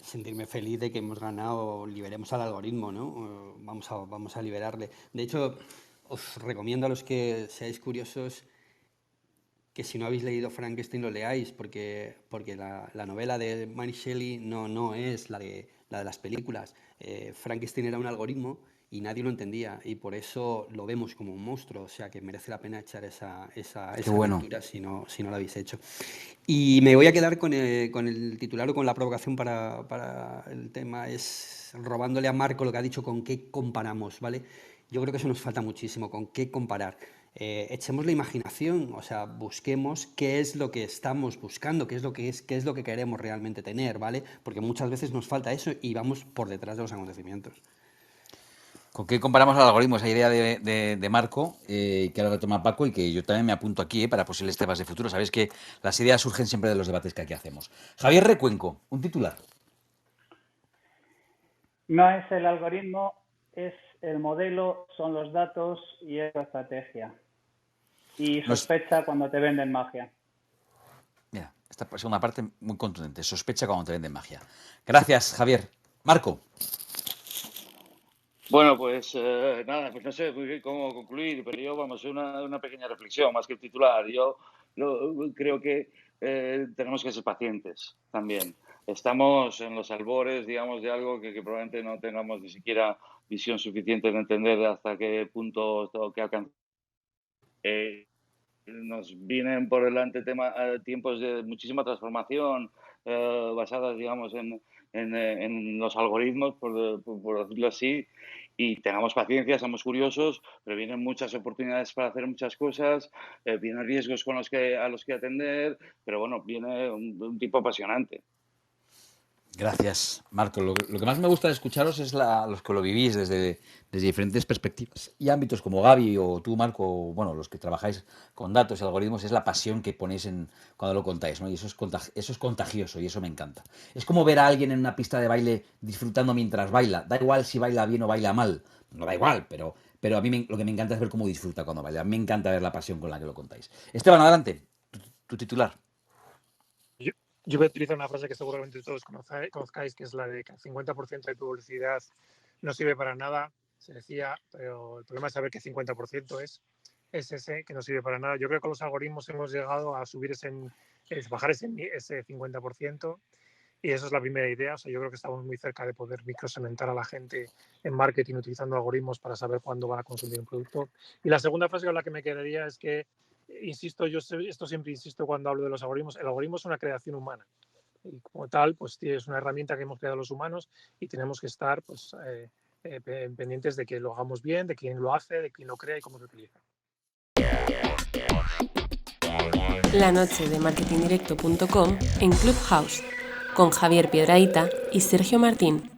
sentirme feliz de que hemos ganado, liberemos al algoritmo, ¿no? Vamos a liberarle. De hecho, os recomiendo a los que seáis curiosos que si no habéis leído Frankenstein lo leáis, porque la novela de Mary Shelley no es la de las películas. Frankenstein era un algoritmo y nadie lo entendía, y por eso lo vemos como un monstruo, o sea que merece la pena echar esa bueno. lectura si no lo habéis hecho. Y me voy a quedar con el titular o con la provocación para el tema, es robándole a Marco lo que ha dicho, con qué comparamos, ¿vale? Yo creo que eso nos falta muchísimo, con qué comparar. Echemos la imaginación, o sea, busquemos qué es lo que estamos buscando, qué es lo que queremos realmente tener, ¿vale? Porque muchas veces nos falta eso y vamos por detrás de los acontecimientos. ¿Con qué comparamos al algoritmo? Esa idea de Marco, que ahora retoma Paco y que yo también me apunto aquí para posibles temas de futuro. Sabéis que las ideas surgen siempre de los debates que aquí hacemos. Javier Recuenco, un titular. No es el algoritmo, es el modelo, son los datos y es la estrategia. Y sospecha cuando te venden magia. Mira, esta segunda parte muy contundente. Sospecha cuando te venden magia. Gracias, Javier. Marco. Bueno, pues nada, pues no sé muy bien cómo concluir, pero yo, vamos, una pequeña reflexión más que el titular. Yo creo que tenemos que ser pacientes también. Estamos en los albores, digamos, de algo que probablemente no tengamos ni siquiera visión suficiente de entender hasta qué punto tengo que alcanzar. Nos vienen por delante tiempos de muchísima transformación basadas, digamos, en los algoritmos, por decirlo así, y tengamos paciencia, somos curiosos, pero vienen muchas oportunidades para hacer muchas cosas, vienen riesgos a los que atender, pero bueno, viene un tipo apasionante. Gracias, Marco. Lo que más me gusta de escucharos es los que lo vivís desde diferentes perspectivas y ámbitos, como Gaby o tú, Marco, o, bueno, los que trabajáis con datos y algoritmos, es la pasión que ponéis cuando lo contáis, ¿no? Y eso es contagioso y eso me encanta. Es como ver a alguien en una pista de baile disfrutando mientras baila. Da igual si baila bien o baila mal, no da igual, pero a mí lo que me encanta es ver cómo disfruta cuando baila. A mí me encanta ver la pasión con la que lo contáis. Esteban, adelante, tu titular. Yo voy a utilizar una frase que seguramente todos conozcáis, que es la de que el 50% de publicidad no sirve para nada, se decía, pero el problema es saber qué 50% es ese que no sirve para nada. Yo creo que con los algoritmos hemos llegado a bajar ese 50%, y eso es la primera idea. O sea, yo creo que estamos muy cerca de poder microsegmentar a la gente en marketing utilizando algoritmos para saber cuándo van a consumir un producto. Y la segunda frase con la que me quedaría es que, insisto, esto siempre insisto cuando hablo de los algoritmos, el algoritmo es una creación humana y como tal, pues es una herramienta que hemos creado los humanos y tenemos que estar pues, pendientes de que lo hagamos bien, de quién lo hace, de quién lo crea y cómo se utiliza. La noche de marketingdirecto.com en Clubhouse con Javier Piedrahita y Sergio Martín.